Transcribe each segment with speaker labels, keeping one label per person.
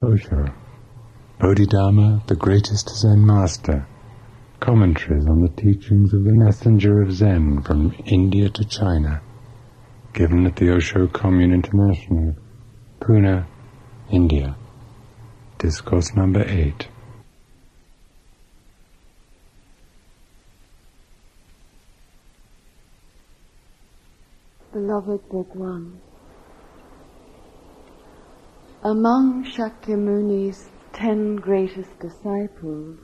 Speaker 1: Osho, Bodhidharma, the greatest Zen master. Commentaries on the teachings of the messenger of Zen from India to China, given at the Osho Commune International, Pune, India. Discourse number 8.
Speaker 2: Beloved Bhagwan, among Shakyamuni's 10 greatest disciples,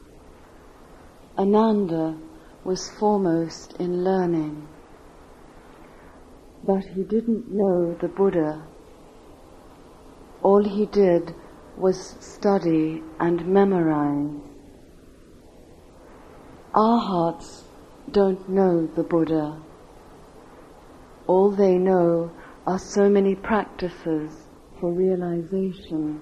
Speaker 2: Ananda was foremost in learning, but he didn't know the Buddha. All he did was study and memorize. Our hearts don't know the Buddha. All they know are so many practices for realization,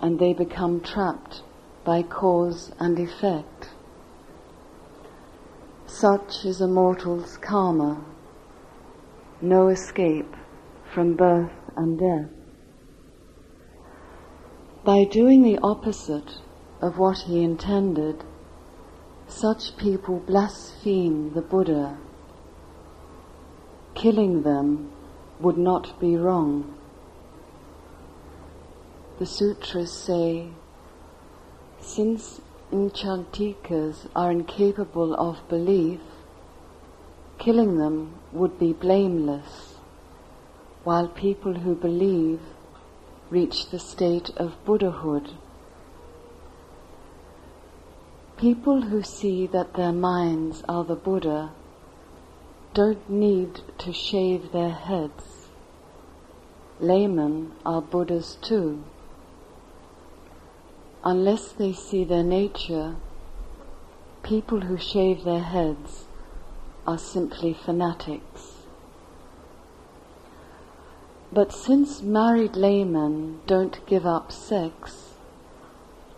Speaker 2: and they become trapped by cause and effect. Such is a mortal's karma, no escape from birth and death. By doing the opposite of what he intended, such people blaspheme the Buddha. Killing them would not be wrong. The sutras say, since enchantikas are incapable of belief, killing them would be blameless, while people who believe reach the state of Buddhahood. People who see that their minds are the Buddha don't need to shave their heads. Laymen are Buddhas too. Unless they see their nature, people who shave their heads are simply fanatics. But since married laymen don't give up sex,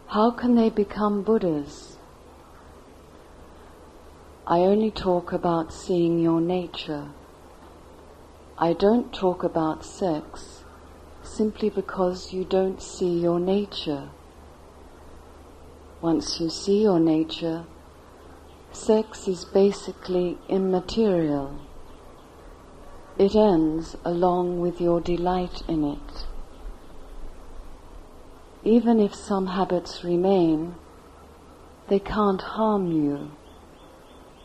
Speaker 2: how can they become Buddhas? I only talk about seeing your nature. I don't talk about sex simply because you don't see your nature. Once you see your nature, sex is basically immaterial. It ends along with your delight in it. Even if some habits remain, they can't harm you,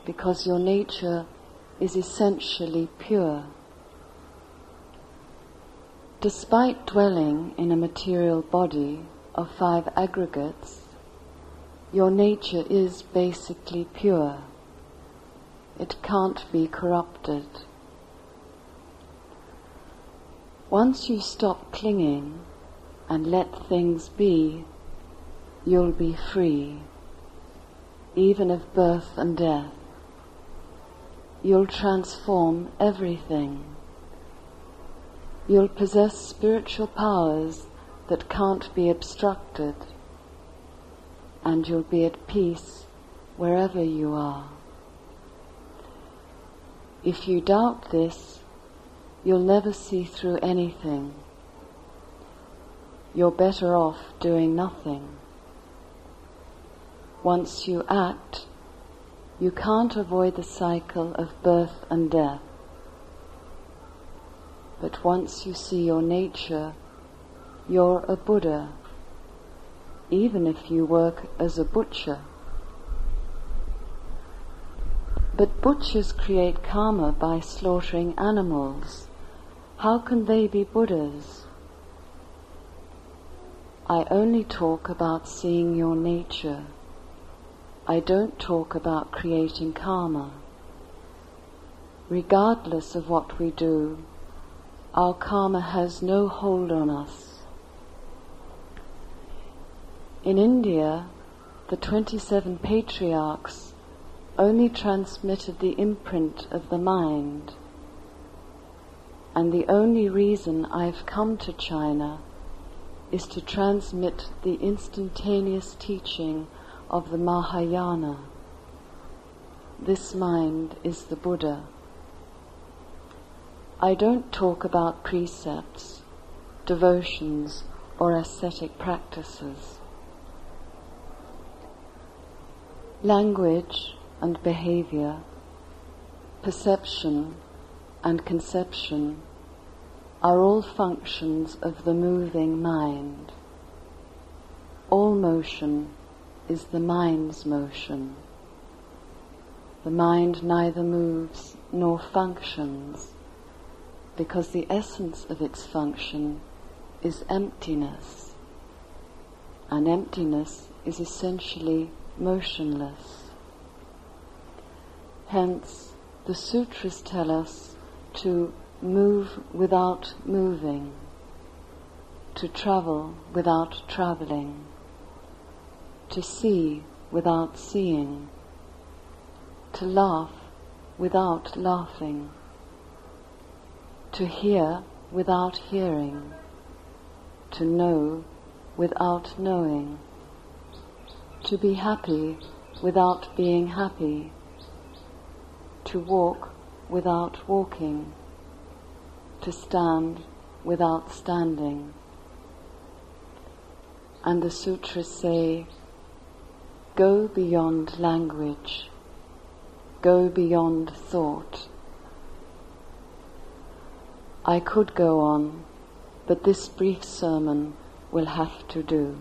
Speaker 2: because your nature is essentially pure. Despite dwelling in a material body of 5 aggregates, your nature is basically pure. It can't be corrupted. Once you stop clinging and let things be, you'll be free, even of birth and death. You'll transform everything. You'll possess spiritual powers that can't be obstructed, and you'll be at peace wherever you are. If you doubt this, you'll never see through anything. You're better off doing nothing. Once you act, you can't avoid the cycle of birth and death. But once you see your nature, you're a Buddha, even if you work as a butcher. But butchers create karma by slaughtering animals. How can they be Buddhas? I only talk about seeing your nature. I don't talk about creating karma. Regardless of what we do, our karma has no hold on us. In India, the 27 patriarchs only transmitted the imprint of the mind, and the only reason I've come to China is to transmit the instantaneous teaching of the Mahayana. This mind is the Buddha. I don't talk about precepts, devotions, or ascetic practices. Language and behavior, perception and conception are all functions of the moving mind. All motion is the mind's motion. The mind neither moves nor functions, because the essence of its function is emptiness, and emptiness is essentially motionless. Hence, the sutras tell us to move without moving, to travel without travelling, to see without seeing, to laugh without laughing, to hear without hearing, to know without knowing, to be happy without being happy, to walk without walking, to stand without standing. And the sutras say, go beyond language, go beyond thought. I could go on, but this brief sermon will have to do.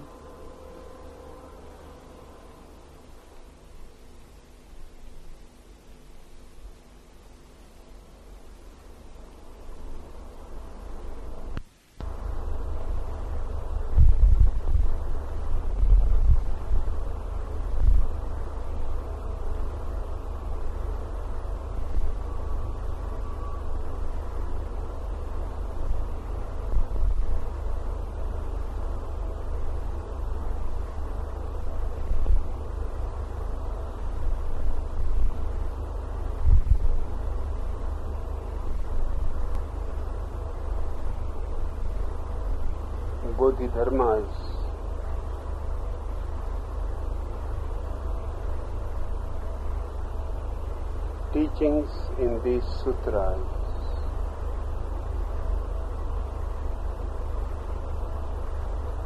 Speaker 3: Bodhidharma's teachings in these sutras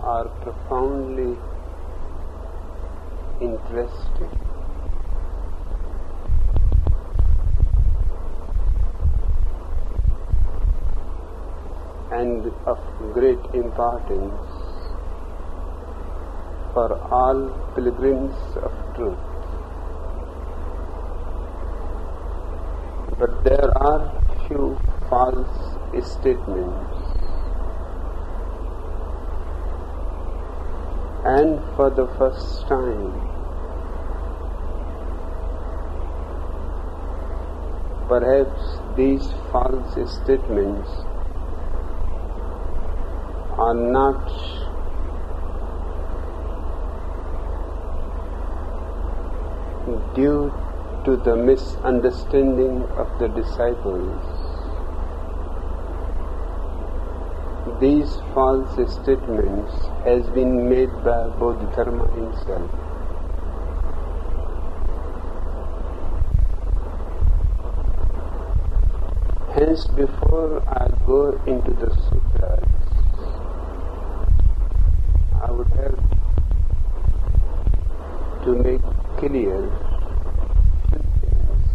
Speaker 3: are profoundly interesting and of great importance for all pilgrims of truth. But there are few false statements, and for the first time perhaps these false statements are not due to the misunderstanding of the disciples. These false statements has been made by Bodhidharma himself. Hence, before I go into the sutras, I would have to make clear two things.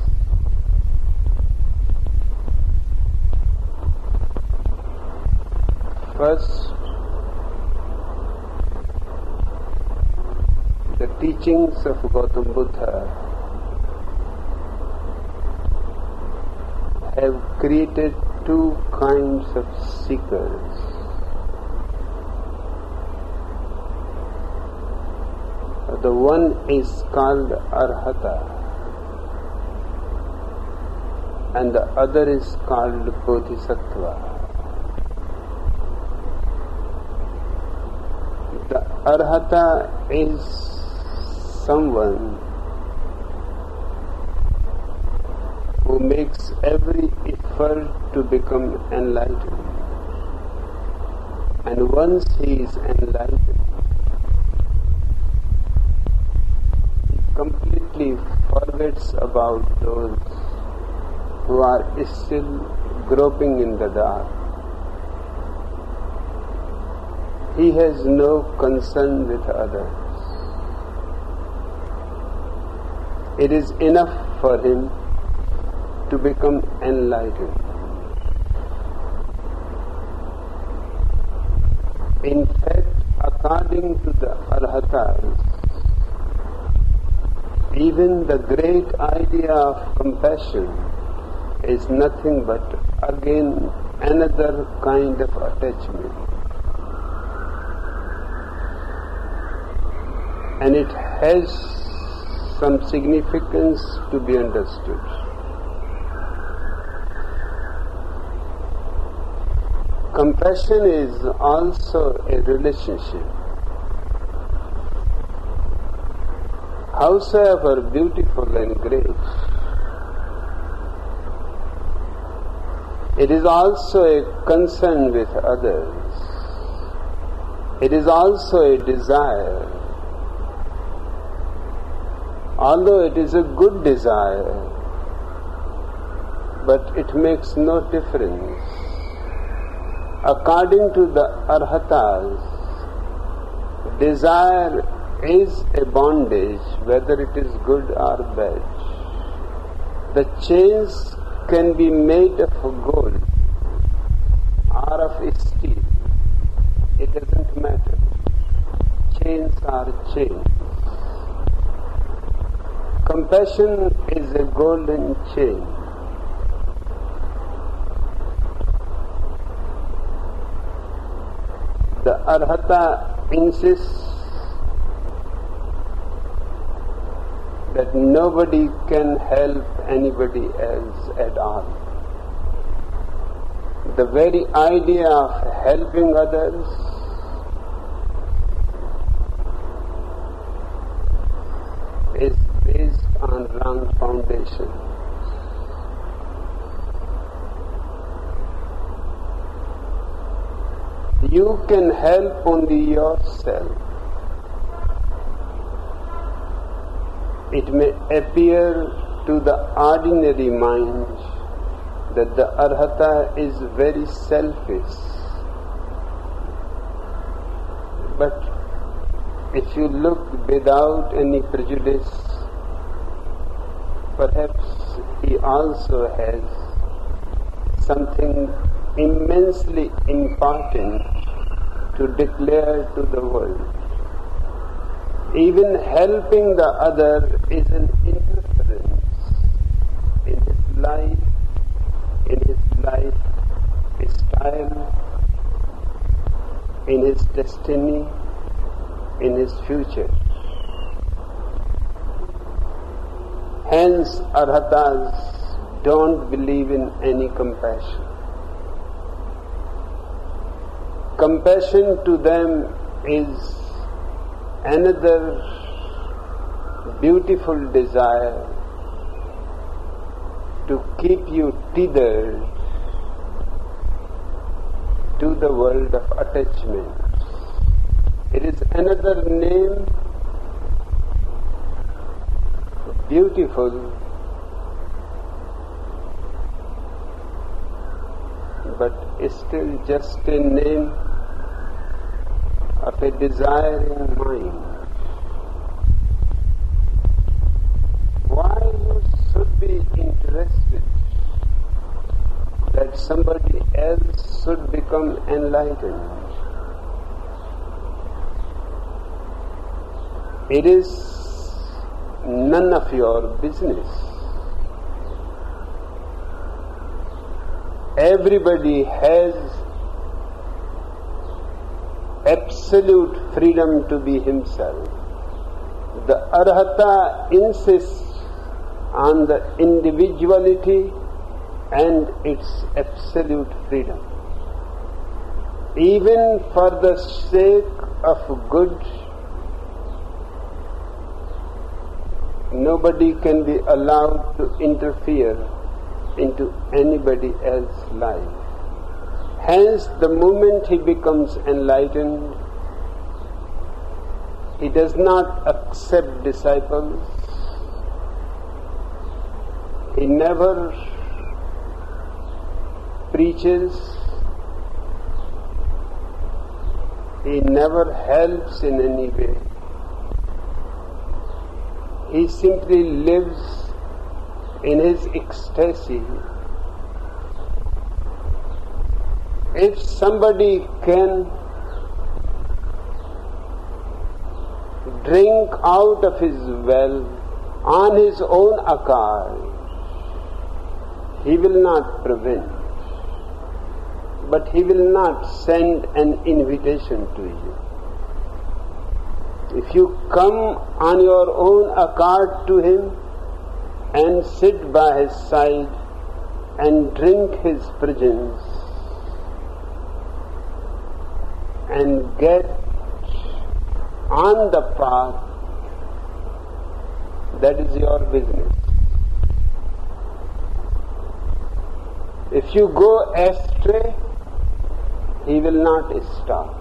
Speaker 3: First, the teachings of Gautam Buddha have created two kinds of seekers. The one is called Arhata and the other is called Bodhisattva. The Arhata is someone who makes every effort to become enlightened, and once he is enlightened, completely forgets about those who are still groping in the dark. he has no concern with others. It is enough for him to become enlightened. In fact, according to the Arhatas, even the great idea of compassion is nothing but again another kind of attachment. And it has some significance to be understood. Compassion is also a relationship. Howsoever beautiful and great, it is also a concern with others. It is also a desire. Although it is a good desire, but it makes no difference. According to the Arhatas, desire is a bondage, whether it is good or bad. The chains can be made of gold or of steel. It doesn't matter. Chains are chains. Compassion is a golden chain. The Arhata insists that nobody can help anybody else at all. The very idea of helping others is based on wrong foundation. You can help only yourself. It may appear to the ordinary mind that the Arhata is very selfish. But if you look without any prejudice, perhaps he also has something immensely important to declare to the world. Even helping the other is an interference in his life style, in his destiny, in his future. Hence, Arhatas don't believe in any compassion. Compassion to them is another beautiful desire to keep you tethered to the world of attachment. It is another name, beautiful, but still just a name of a desiring mind. Why you should be interested that somebody else should become enlightened? It is none of your business. Everybody has absolute freedom to be himself. The Arhata insists on the individuality and its absolute freedom. Even for the sake of good, nobody can be allowed to interfere into anybody else's life. Hence, the moment he becomes enlightened, he does not accept disciples. He never preaches. He He never helps in any way. He simply lives in his ecstasy. If somebody can drink out of his well on his own account, he will not prevent, but he will not send an invitation to you. If you come on your own accord to him and sit by his side and drink his presence and get on the path, that is your business. If you go astray, he will not stop.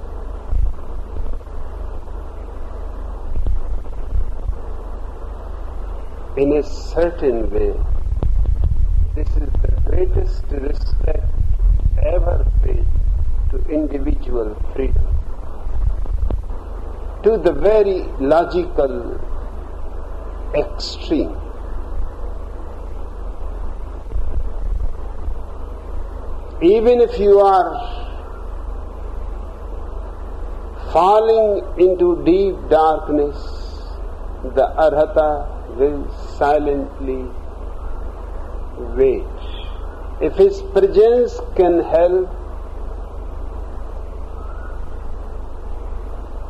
Speaker 3: In a certain way, this is the greatest respect ever paid to individual freedom, to the very logical extreme. Even if you are falling into deep darkness, the arhata will silently wait. If his presence can help,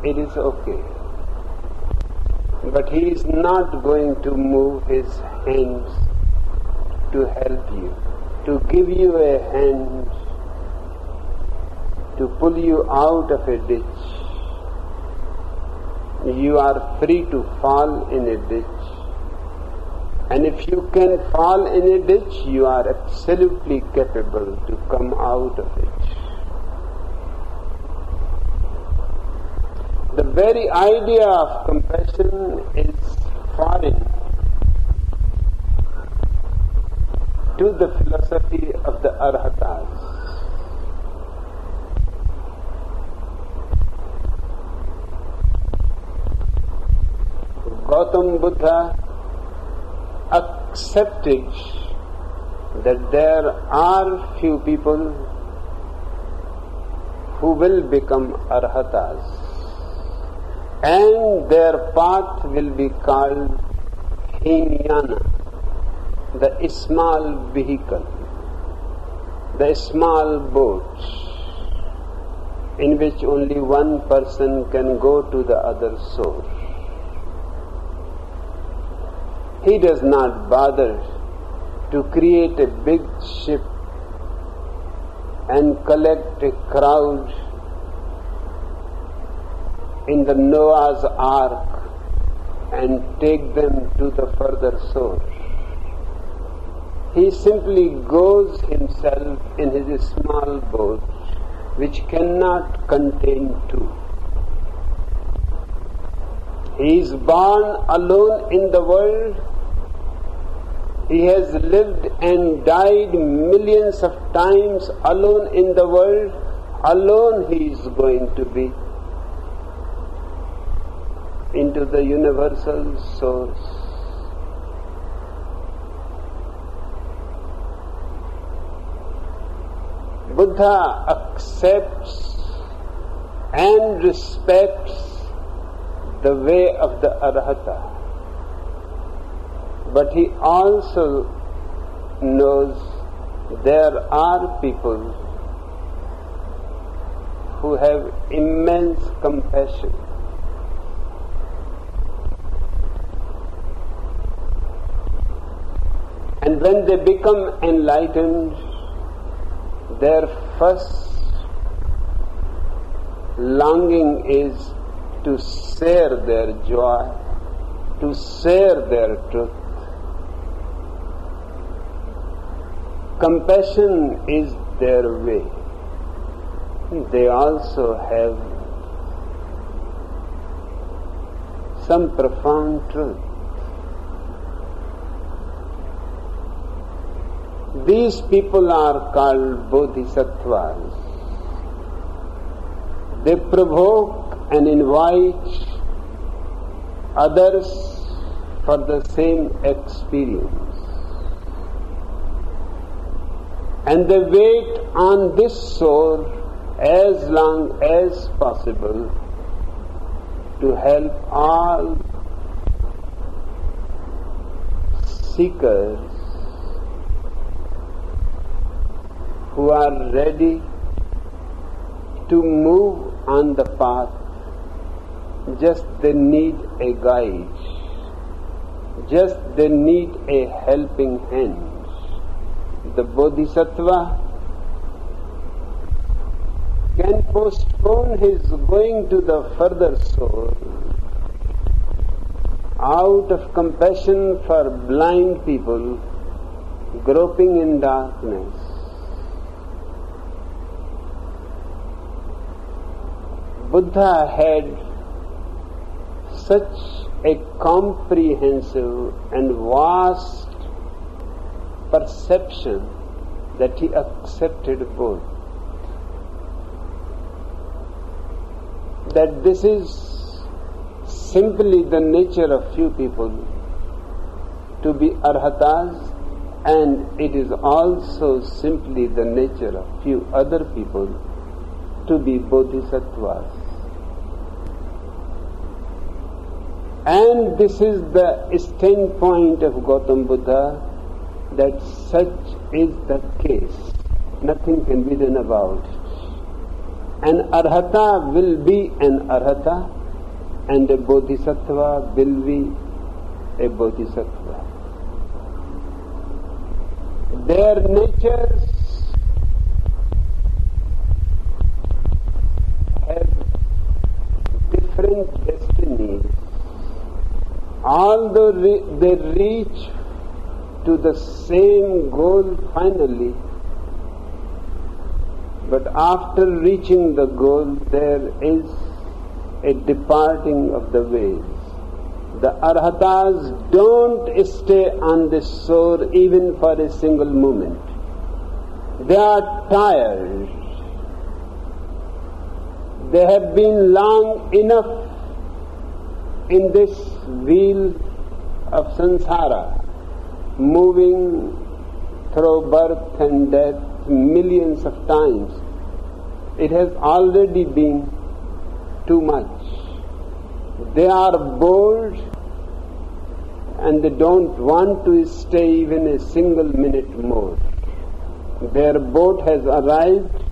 Speaker 3: it is okay. But he is not going to move his hands to help you, to give you a hand, to pull you out of a ditch. You are free to fall in a ditch. And if you can fall in a ditch, you are absolutely capable to come out of it. The very idea of compassion is foreign to the philosophy of the Arhatas. Gautam Buddha accepted that there are few people who will become Arhatas, and their path will be called Hinayana, the small vehicle, the small boat in which only one person can go to the other shore. He does not bother to create a big ship and collect a crowd in the Noah's Ark and take them to the further shore. He simply goes himself in his small boat, which cannot contain two. He is born alone in the world. He has lived and died millions of times alone in the world. Alone he is going to be into the universal source. Buddha accepts and respects the way of the Arhata, but he also knows there are people who have immense compassion. And when they become enlightened, their first longing is to share their joy, to share their truth. Compassion is their way. They also have some profound truth. These people are called Bodhisattvas. They provoke and invite others for the same experience. And they wait on this soul as long as possible to help all seekers who are ready to move on the path. Just they need a guide. Just they need a helping hand. The Bodhisattva can postpone his going to the further soul out of compassion for blind people groping in darkness. Buddha had such a comprehensive and vast perception that he accepted both. That this is simply the nature of few people to be arhatas, and it is also simply the nature of few other people to be bodhisattvas. And this is the standpoint of Gautam Buddha, that such is the case. Nothing can be done about it. An arhata will be an arhata, and a bodhisattva will be a bodhisattva. Their natures have different destinies. Although they reach to the same goal finally, but after reaching the goal there is a departing of the ways. The arhatas don't stay on this shore even for a single moment. They are tired. They have been long enough in this wheel of samsara, moving through birth and death millions of times. It has already been too much. They are bored and they don't want to stay even a single minute more. Their boat has arrived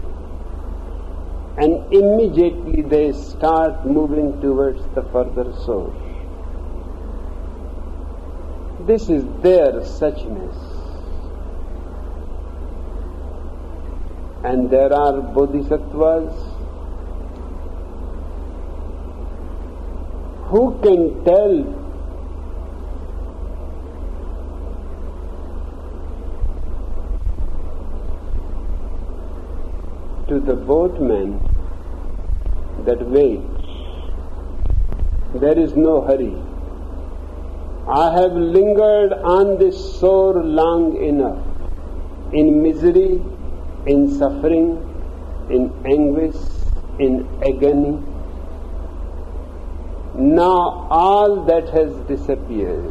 Speaker 3: and immediately they start moving towards the further shore. This is their suchness. And there are bodhisattvas who can tell to the boatman that wait, there is no hurry. I have lingered on this shore long enough, in misery, in suffering, in anguish, in agony. Now all that has disappeared.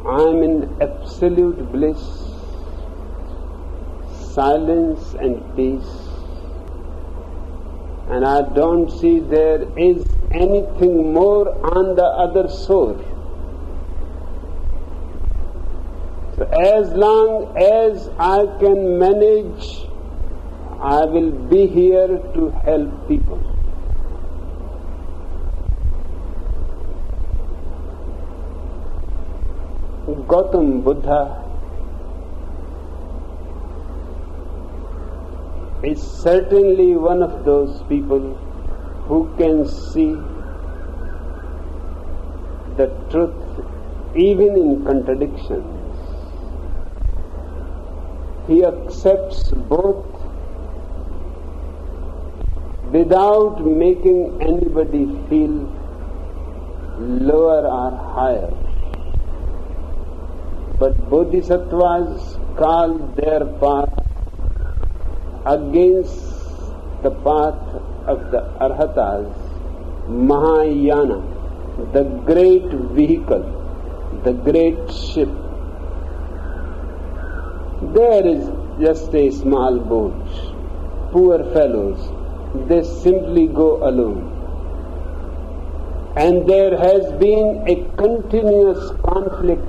Speaker 3: I am in absolute bliss, silence and peace, and I don't see there is anything more on the other shore. So as long as I can manage, I will be here to help people. Gautam Buddha is certainly one of those people who can see the truth even in contradictions. He accepts both without making anybody feel lower or higher. But bodhisattvas call their path against the path of the Arhatas, Mahayana, the great vehicle, the great ship. There is just a small boat. Poor fellows, they simply go alone. And there has been a continuous conflict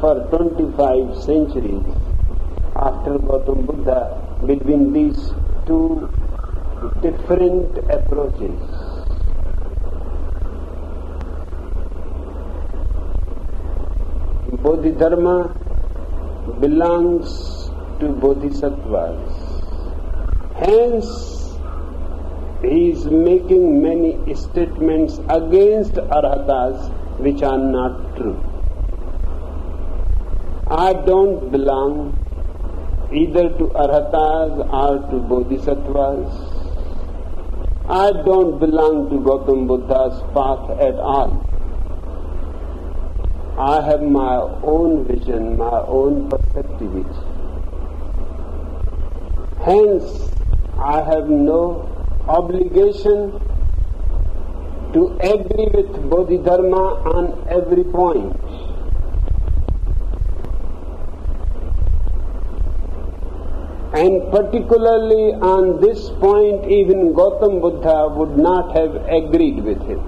Speaker 3: for 25 centuries after Gautam Buddha between these two different approaches. Bodhidharma belongs to Bodhisattvas. Hence, he is making many statements against Arhatas which are not true. I don't belong either to Arhatas or to Bodhisattvas. I don't belong to Gautam Buddha's path at all. I have my own vision, my own perspective. Hence, I have no obligation to agree with Bodhidharma on every point. And particularly on this point, even Gautam Buddha would not have agreed with him.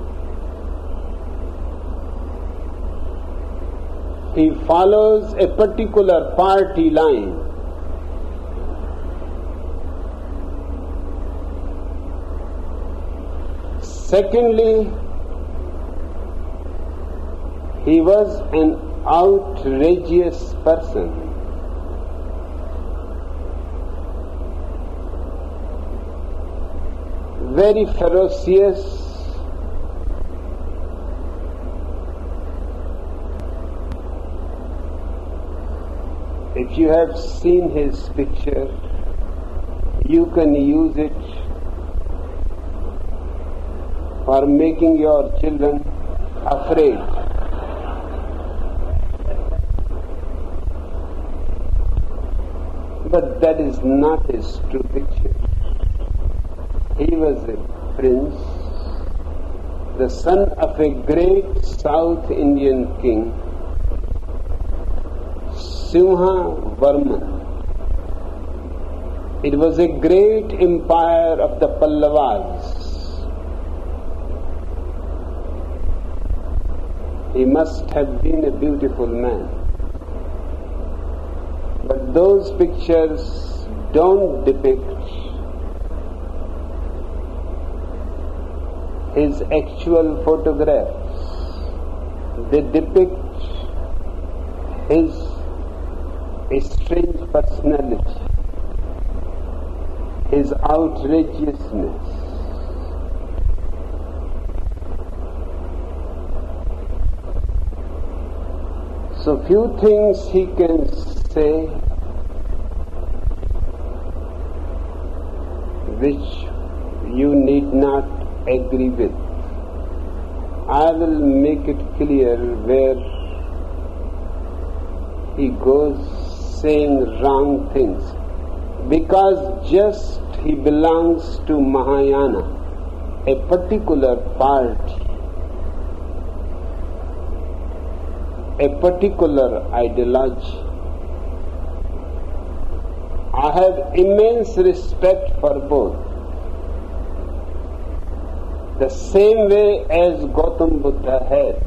Speaker 3: He follows a particular party line. Secondly, he was an outrageous person. Very ferocious, if you have seen his picture, you can use it for making your children afraid. But that is not his true picture. He was a prince, the son of a great South Indian king, Simha Varman. It was a great empire of the Pallavas. He must have been a beautiful man. But those pictures don't depict his actual photographs. They depict his strange personality, his outrageousness. So few things he can say which you need not agree with. I will make it clear where he goes saying wrong things, because just he belongs to Mahayana, a particular party, a particular ideology. I have immense respect for both. The same way as Gautam Buddha had.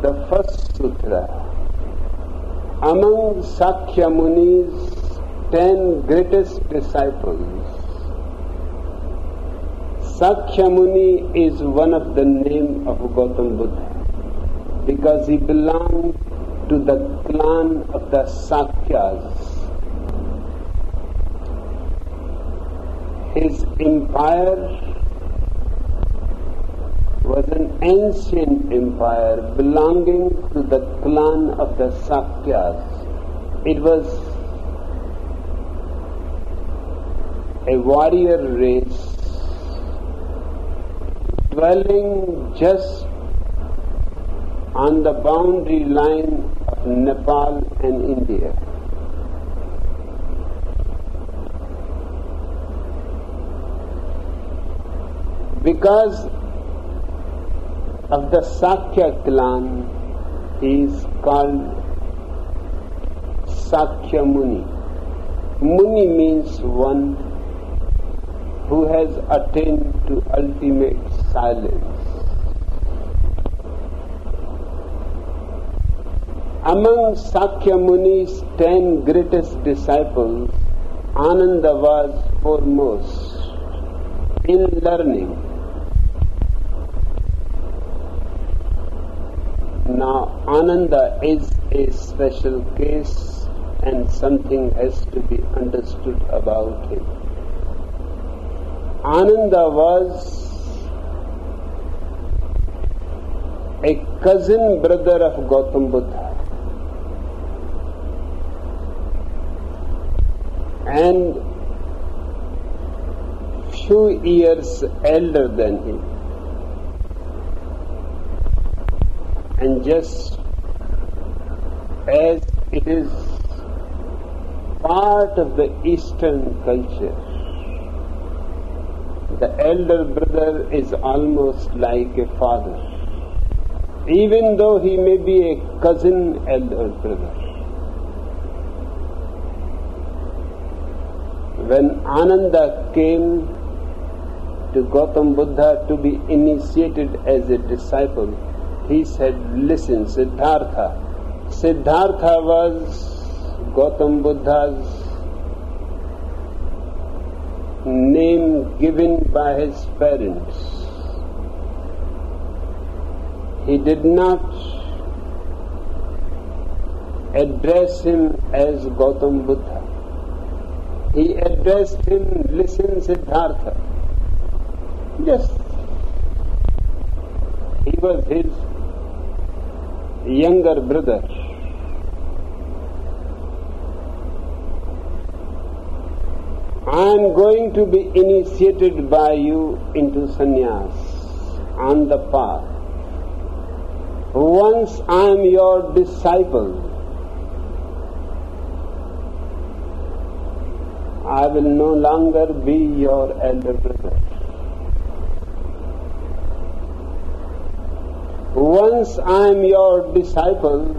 Speaker 3: The first sutra, among Sakya Muni's 10 greatest disciples, Sakya Muni is one of the name of Gautam Buddha, because he belonged to the clan of the Sakyas. His empire was an ancient empire belonging to the clan of the Sakyas. It was a warrior race dwelling just on the boundary line of Nepal and India. Because of the Sakya clan, he is called Sakya Muni. Muni means one who has attained to ultimate silence. Among Sakya Muni's 10 greatest disciples, Ananda was foremost in learning. Now, Ananda is a special case and something has to be understood about him. Ananda was a cousin brother of Gautam Buddha. And few years elder than him. And just as it is part of the Eastern culture, the elder brother is almost like a father, even though he may be a cousin elder brother. When Ananda came to Gautam Buddha to be initiated as a disciple, he said, listen, Siddhartha. Siddhartha was Gautam Buddha's name given by his parents. He did not address him as Gautam Buddha. He addressed him, listen, Siddhartha. Yes, he was his younger brother. I am going to be initiated by you into sannyas on the path. Once I am your disciple, I will no longer be your elder brother. Once I am your disciple,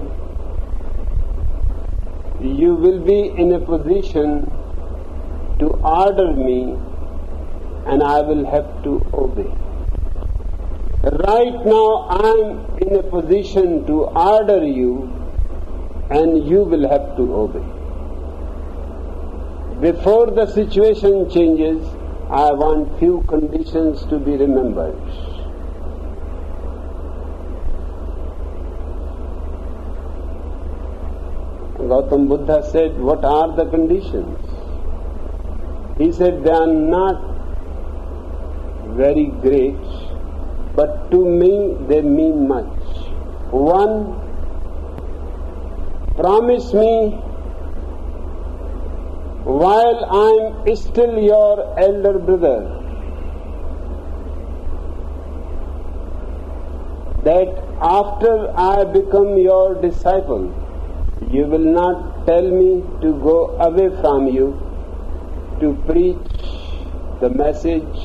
Speaker 3: you will be in a position to order me and I will have to obey. Right now I am in a position to order you and you will have to obey. Before the situation changes, I want few conditions to be remembered. Gautam Buddha said, what are the conditions? He said, they are not very great, but to me they mean much. One, promise me while I am still your elder brother that after I become your disciple, you will not tell me to go away from you to preach the message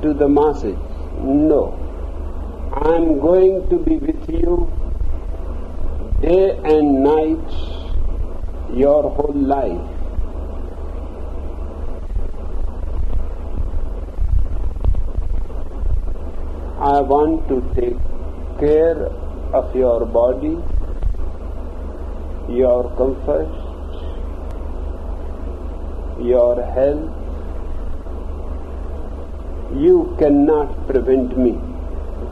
Speaker 3: to the masses. No. I am going to be with you day and night, your whole life. I want to take care of your body, your comfort, your health. You cannot prevent me.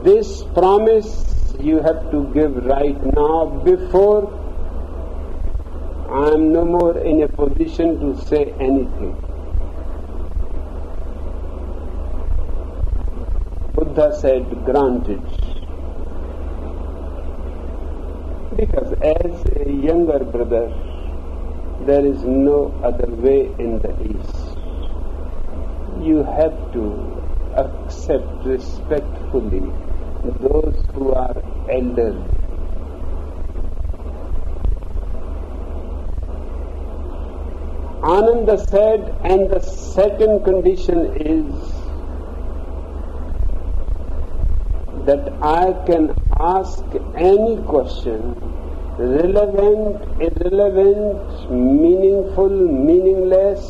Speaker 3: This promise you have to give right now before I am no more in a position to say anything. Buddha said, granted. Because as a younger brother, there is no other way in the East. You have to accept respectfully those who are elderly. Ananda said, and the second condition is that I can ask any question, relevant, irrelevant, meaningful, meaningless,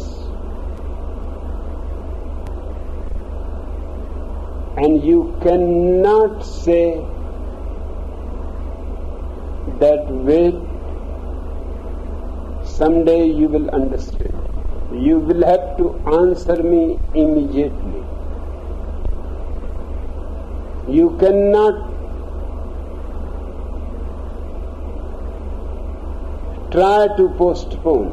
Speaker 3: and you cannot say that wait, someday you will understand. You will have to answer me immediately. You cannot try to postpone.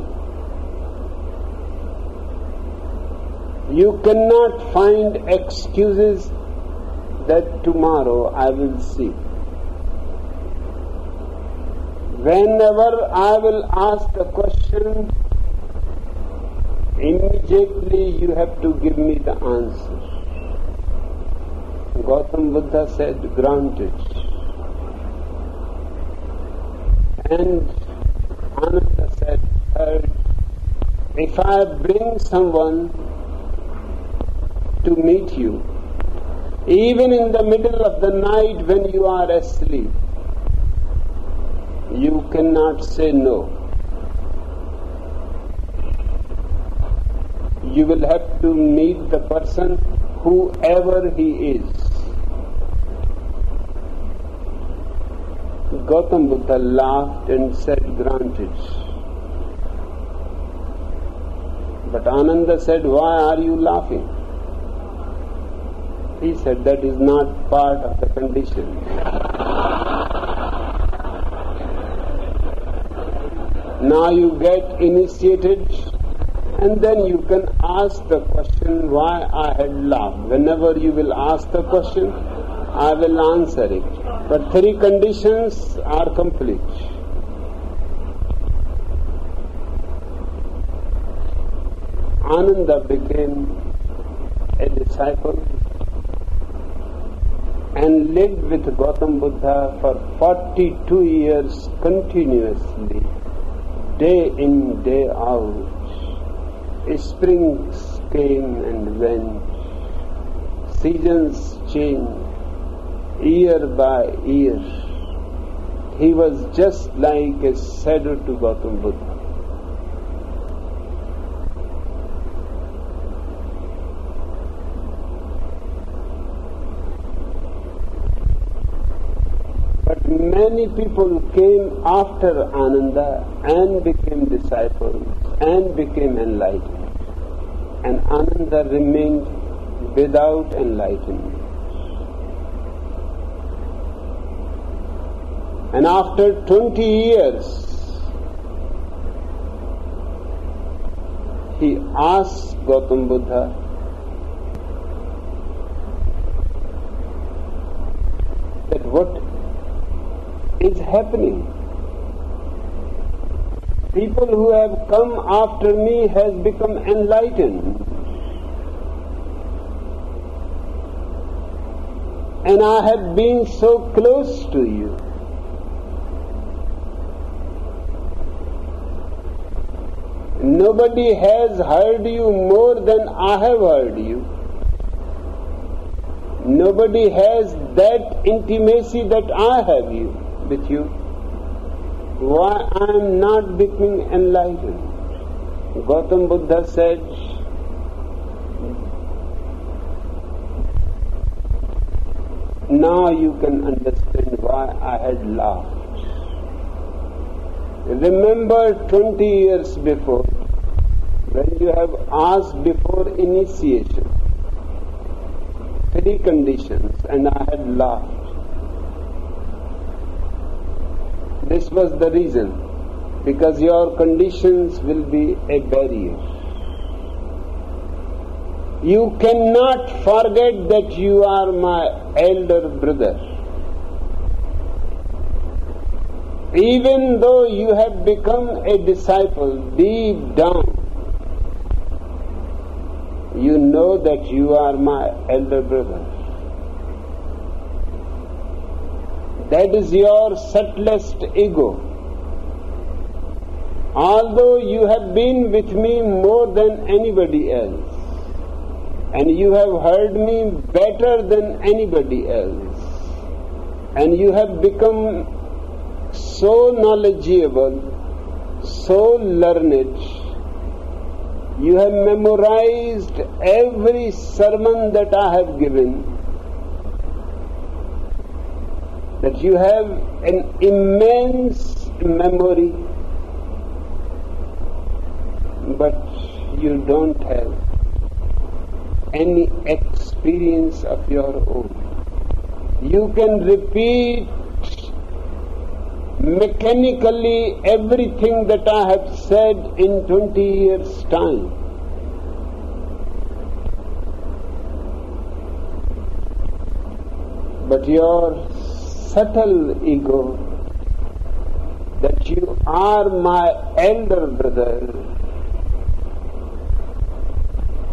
Speaker 3: You cannot find excuses that tomorrow I will see. Whenever I will ask a question, immediately you have to give me the answer. Gautam Buddha said, granted. And Ananda said, third, if I bring someone to meet you, even in the middle of the night when you are asleep, you cannot say no. You will have to meet the person, whoever he is. Gautam Buddha laughed and said, granted. But Ananda said, why are you laughing? He said, that is not part of the condition. Now you get initiated, and then you can ask the question why I had laughed. Whenever you will ask the question, I will answer it. But three conditions are complete. Ananda became a disciple and lived with Gautam Buddha for 42 years continuously, day in, day out. Springs came and went, seasons changed, year by year. He was just like a shadow to Gautam Buddha. But many people came after Ananda and became disciples and became enlightened. And Ananda remained without enlightenment. And after 20 years, he asked Gautam Buddha, that what is happening? People who have come after me has become enlightened. And I have been so close to you. Nobody has heard you more than I have heard you. Nobody has that intimacy that I have with you. Why I am not becoming enlightened? Gautam Buddha said, now you can understand why I had laughed. Remember 20 years before, when you have asked before initiation, three conditions, and I had laughed. This was the reason, because your conditions will be a barrier. You cannot forget that you are my elder brother. Even though you have become a disciple, deep down, you know that you are my elder brother. That is your subtlest ego. Although you have been with me more than anybody else, and you have heard me better than anybody else, and you have become so knowledgeable, so learned, you have memorized every sermon that I have given, that you have an immense memory, but you don't have any experience of your own. You can repeat mechanically everything that I have said in 20 years' time. But your subtle ego, that you are my elder brother,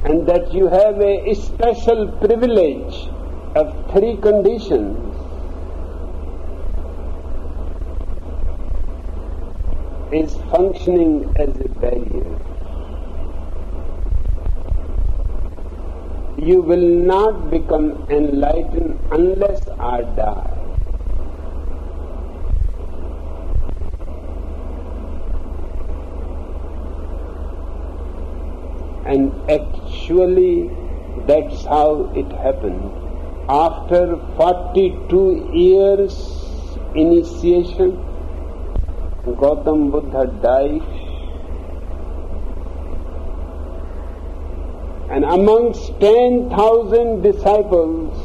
Speaker 3: and that you have a special privilege of 3 conditions, is functioning as a barrier. You will not become enlightened unless I die. And actually, that's how it happened. After 42 years initiation, Gautam Buddha died, and amongst 10,000 disciples,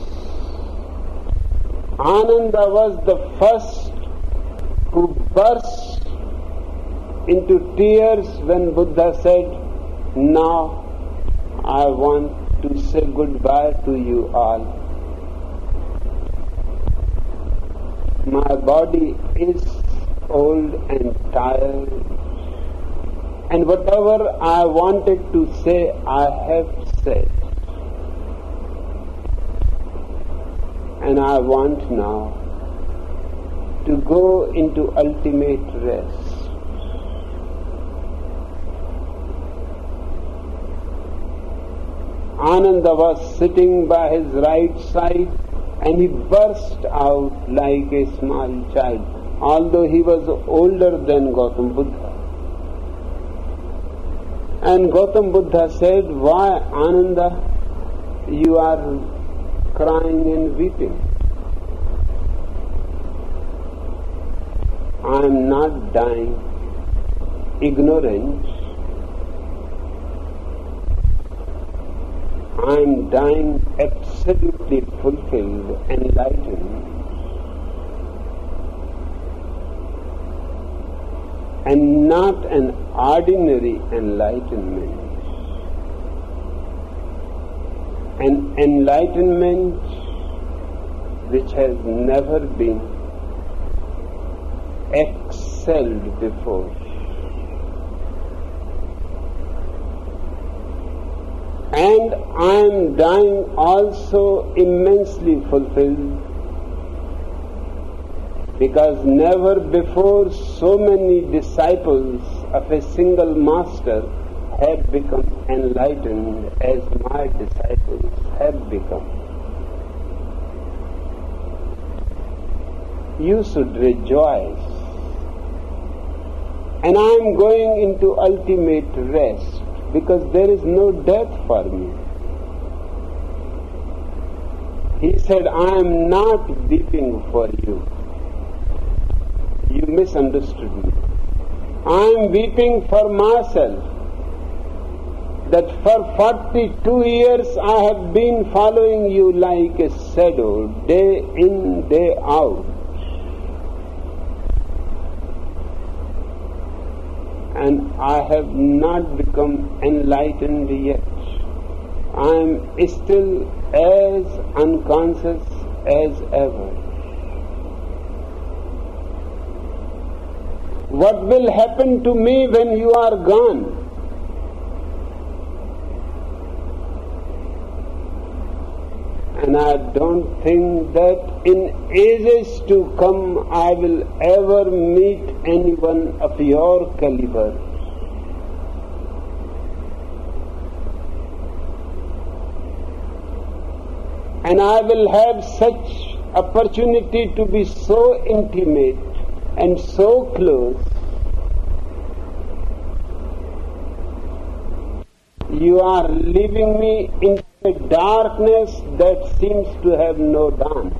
Speaker 3: Ananda was the first who burst into tears when Buddha said, "Now I want to say goodbye to you all. My body is old and tired, and whatever I wanted to say, I have said. And I want now to go into ultimate rest." Ananda was sitting by his right side, and he burst out like a small child, although he was older than Gautam Buddha. And Gautam Buddha said, "Why, Ananda, you are crying and weeping?" "I am not dying ignorant. I am dying absolutely fulfilled, enlightened, and not an ordinary enlightenment. An enlightenment which has never been excelled before. And I am dying also immensely fulfilled, because never before so many disciples of a single master have become enlightened as my disciples have become. You should rejoice. And I am going into ultimate rest, because there is no death for me." He said, "I am not weeping for you. You misunderstood me. I am weeping for myself, that for 42 years I have been following you like a shadow, day in, day out. And I have not become enlightened yet. I am still as unconscious as ever. What will happen to me when you are gone? And I don't think that in ages to come I will ever meet anyone of your caliber. And I will have such opportunity to be so intimate and so close, you are leaving me in a darkness that seems to have no dawn.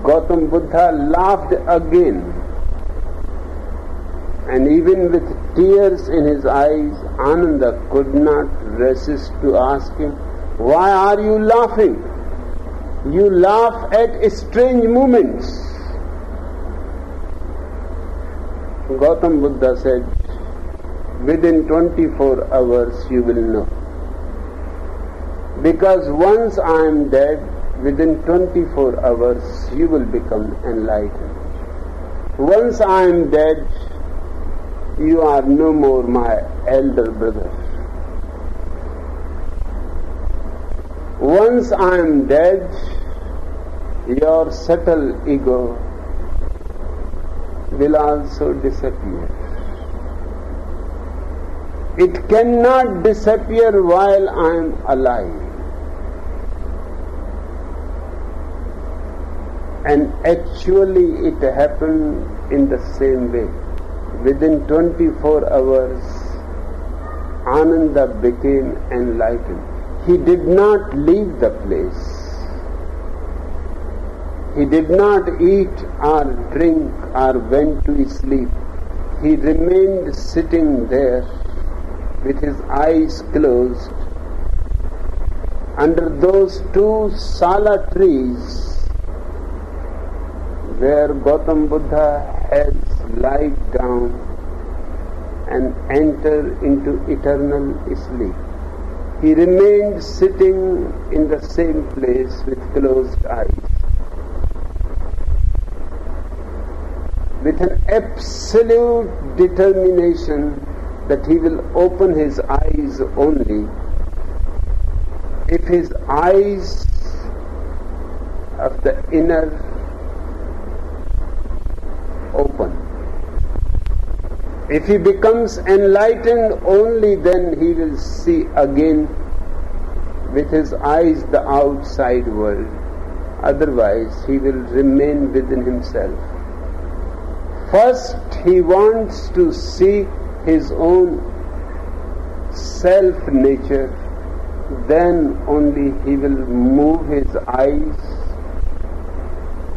Speaker 3: Gautam Buddha laughed again, and even with tears in his eyes, Ananda could not resist to ask him, "Why are you laughing? You laugh at strange moments." Gautam Buddha said, "Within 24 hours you will know. Because once I am dead, within 24 hours you will become enlightened. Once I am dead, you are no more my elder brother. Once I am dead, your subtle ego will also disappear. It cannot disappear while I am alive." And actually it happened in the same way. Within 24 hours, Ananda became enlightened. He did not leave the place. He did not eat or drink or went to sleep. He remained sitting there with his eyes closed under those two sala trees where Gautam Buddha has lied down and entered into eternal sleep. He remained sitting in the same place with closed eyes, with an absolute determination that he will open his eyes only if his eyes of the inner open. If he becomes enlightened, only then he will see again with his eyes the outside world. Otherwise, he will remain within himself. First, he wants to see his own self-nature. Then only he will move his eyes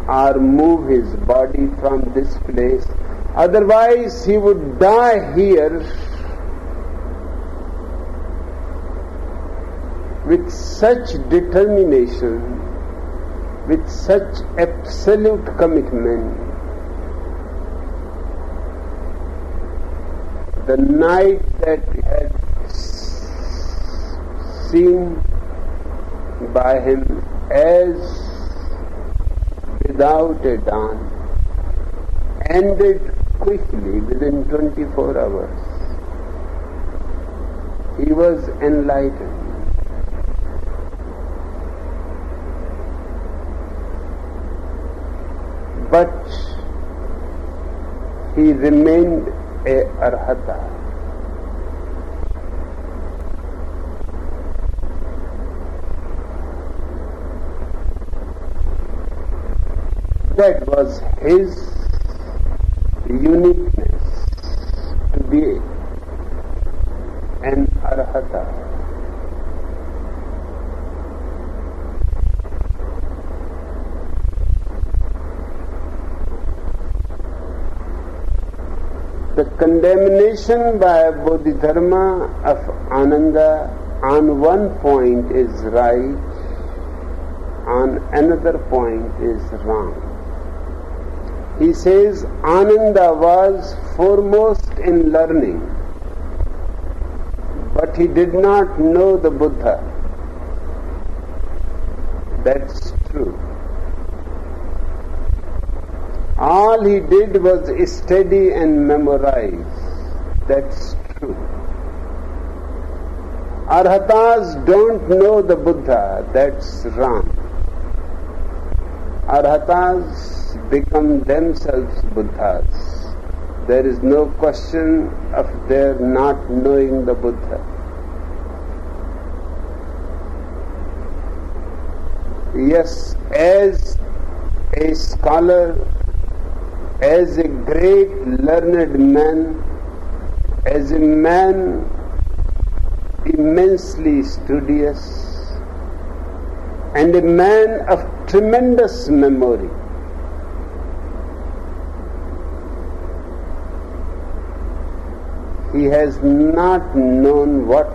Speaker 3: or move his body from this place. Otherwise, he would die here with such determination, with such absolute commitment. The night that we had seen by him as without a dawn ended quickly within 24 hours. He was enlightened. But he remained a arhata. That was his uniqueness, to be an arhata. The condemnation by Bodhidharma of Ananda on one point is right, on another point is wrong. He says Ananda was foremost in learning, but he did not know the Buddha. That's true. All he did was study and memorize. That's true. Arhatas don't know the Buddha. That's wrong. Arhatas become themselves Buddhas. There is no question of their not knowing the Buddha. Yes, as a scholar, as a great learned man, as a man immensely studious, and a man of tremendous memory, he has not known what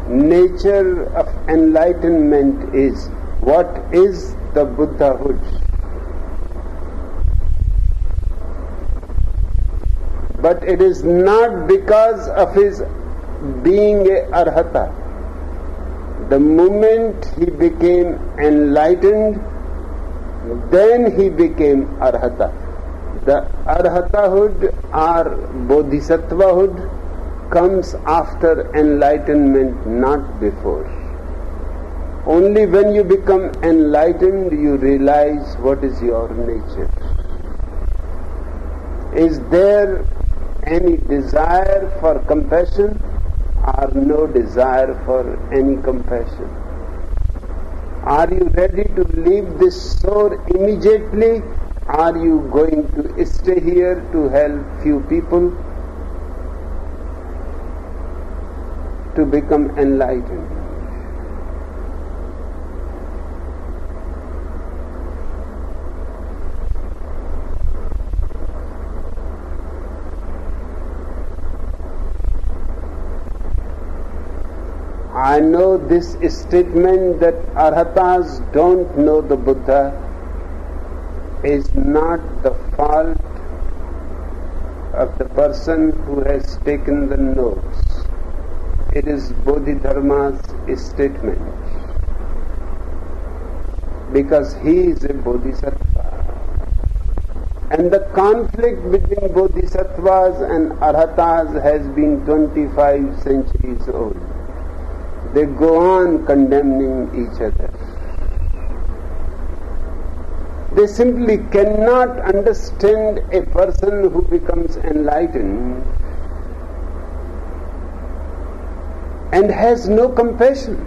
Speaker 3: nature of enlightenment is, what is the Buddhahood. But it is not because of his being a arhata. The moment he became enlightened, then he became arhata. The arhatahood or bodhisattvahood comes after enlightenment, not before. Only when you become enlightened, you realize what is your nature. Is there any desire for compassion or no desire for any compassion? Are you ready to leave this shore immediately? Are you going to stay here to help few people to become enlightened? I know this statement that arhatas don't know the Buddha is not the fault of the person who has taken the notes. It is Bodhidharma's statement, because he is a bodhisattva. And the conflict between bodhisattvas and arhatas has been 25 centuries old. They go on condemning each other. They simply cannot understand a person who becomes enlightened and has no compassion.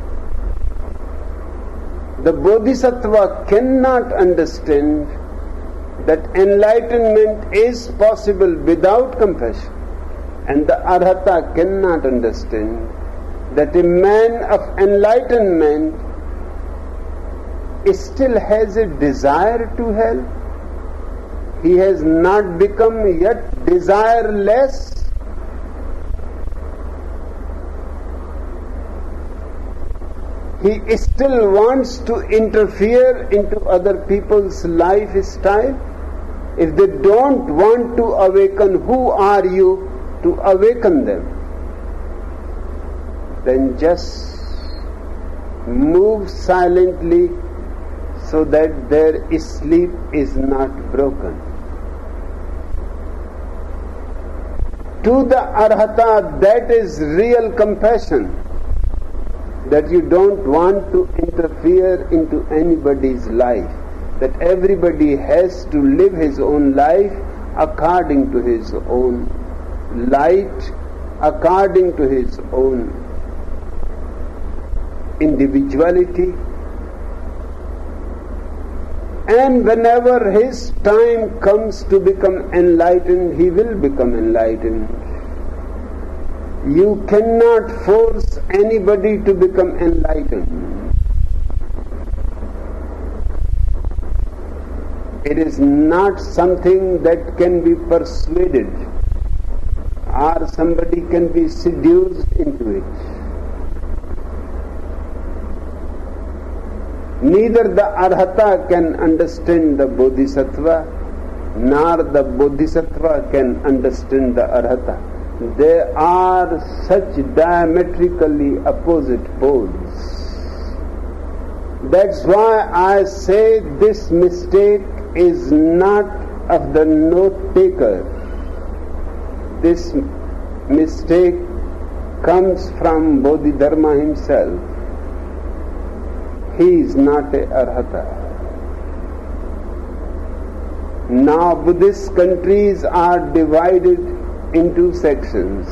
Speaker 3: The bodhisattva cannot understand that enlightenment is possible without compassion, and the arhata cannot understand that a man of enlightenment still has a desire to help. He has not become yet desireless. He still wants to interfere into other people's lifestyle. If they don't want to awaken, who are you to awaken them? Then just move silently so that their sleep is not broken. To the arhata, that is real compassion, that you don't want to interfere into anybody's life, that everybody has to live his own life according to his own light, according to his own individuality. And whenever his time comes to become enlightened, he will become enlightened. You cannot force anybody to become enlightened. It is not something that can be persuaded, or somebody can be seduced into it. Neither the arhata can understand the bodhisattva, nor the bodhisattva can understand the arhata. They are such diametrically opposite poles. That's why I say this mistake is not of the note taker. This mistake comes from Bodhidharma himself. He is not a arhata. Now Buddhist countries are divided into sections.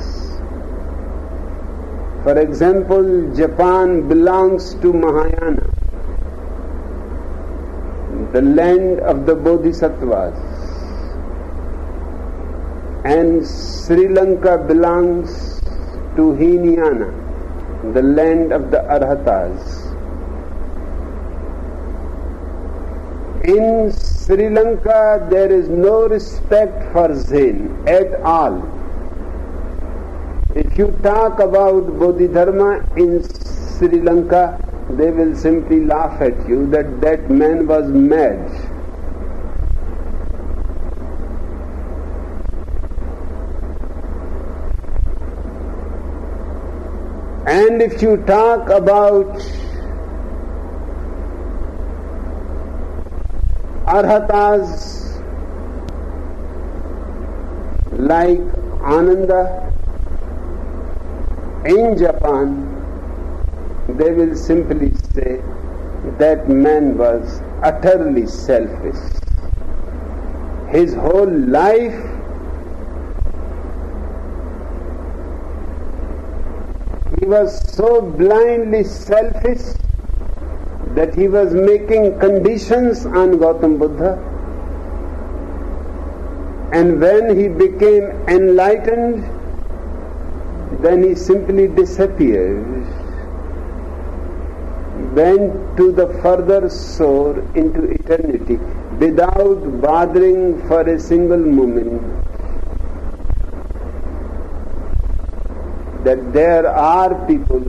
Speaker 3: For example, Japan belongs to Mahayana, the land of the Bodhisattvas, and Sri Lanka belongs to Hinayana, the land of the Arhatas. In Sri Lanka there is no respect for Zen at all. If you talk about Bodhidharma in Sri Lanka, they will simply laugh at you that that man was mad. And if you talk about Arhatas like Ananda in Japan, they will simply say that man was utterly selfish. His whole life he was so blindly selfish that he was making conditions on Gautam Buddha, and when he became enlightened, then he simply disappeared, went to the further shore into eternity without bothering for a single moment that there are people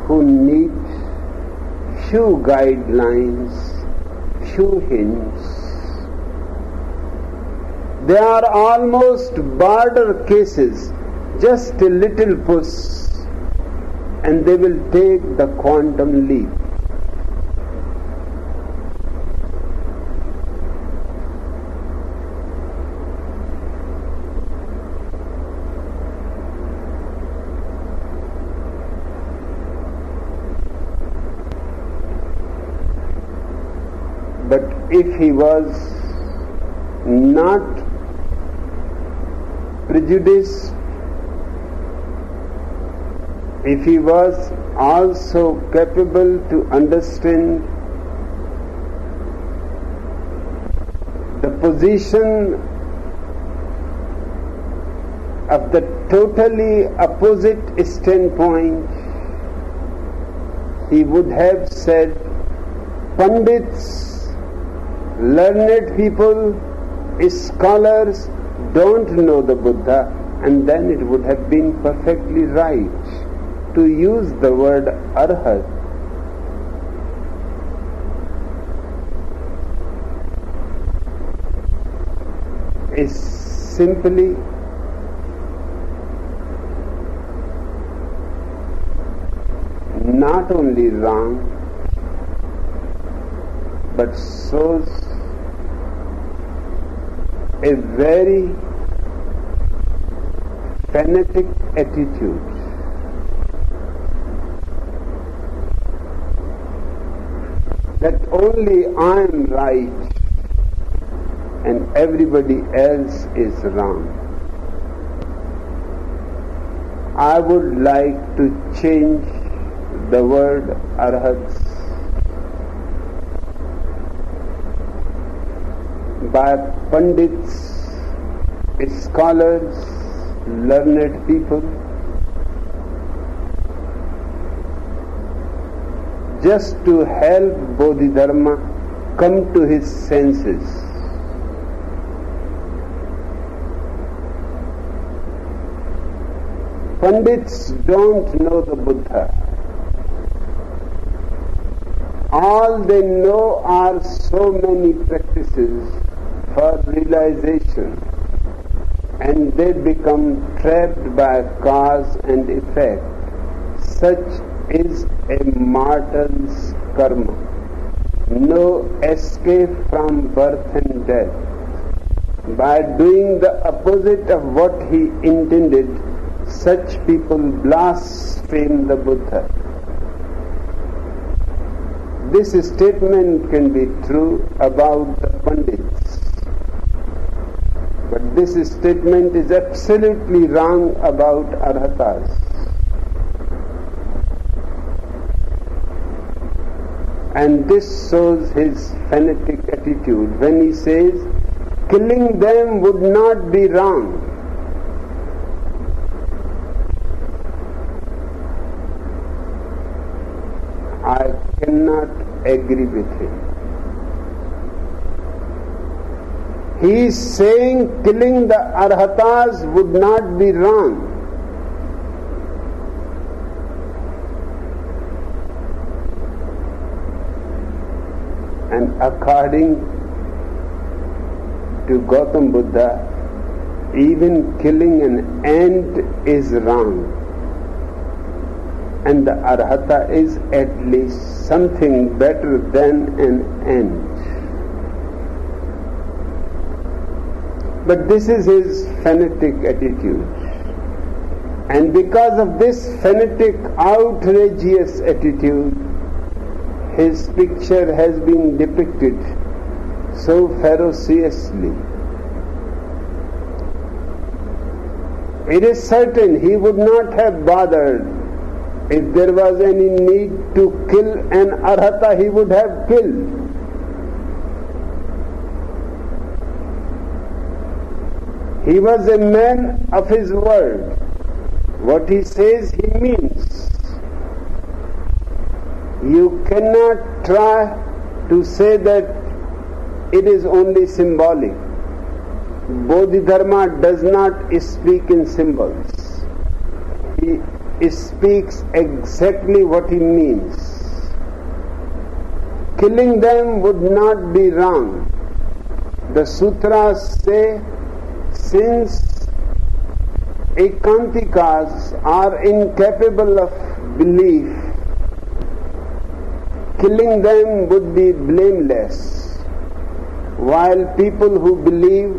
Speaker 3: who need few guidelines, few hints. They are almost border cases, just a little push, and they will take the quantum leap. But if he was not prejudiced, if he was also capable to understand the position of the totally opposite standpoint, he would have said, Pandits, learned people, scholars don't know the Buddha, and then it would have been perfectly right to use the word Arhat. Is simply not only wrong, but shows a very fanatic attitude. That only I am right and everybody else is wrong. I would like to change the word Arhats by Pandits, scholars, learned people, just to help Bodhidharma come to his senses. Pandits don't know the Buddha. All they know are so many practices for realization, and they become trapped by cause and effect. Such is a martyr's karma. No escape from birth and death. By doing the opposite of what he intended, such people blaspheme the Buddha. This statement can be true about the Pandits. But this statement is absolutely wrong about arhatas. And this shows his fanatic attitude when he says, killing them would not be wrong. I cannot agree with him. He is saying killing the arhatas would not be wrong. And according to Gautam Buddha, even killing an ant is wrong. And the arhata is at least something better than an ant. But this is his fanatic attitude. And because of this fanatic, outrageous attitude, his picture has been depicted so ferociously. It is certain he would not have bothered. If there was any need to kill an arhata, he would have killed. He was a man of his word. What he says, he means. You cannot try to say that it is only symbolic. Bodhidharma does not speak in symbols. He speaks exactly what he means. Killing them would not be wrong. The sutras say, since ekantikas are incapable of belief, killing them would be blameless, while people who believe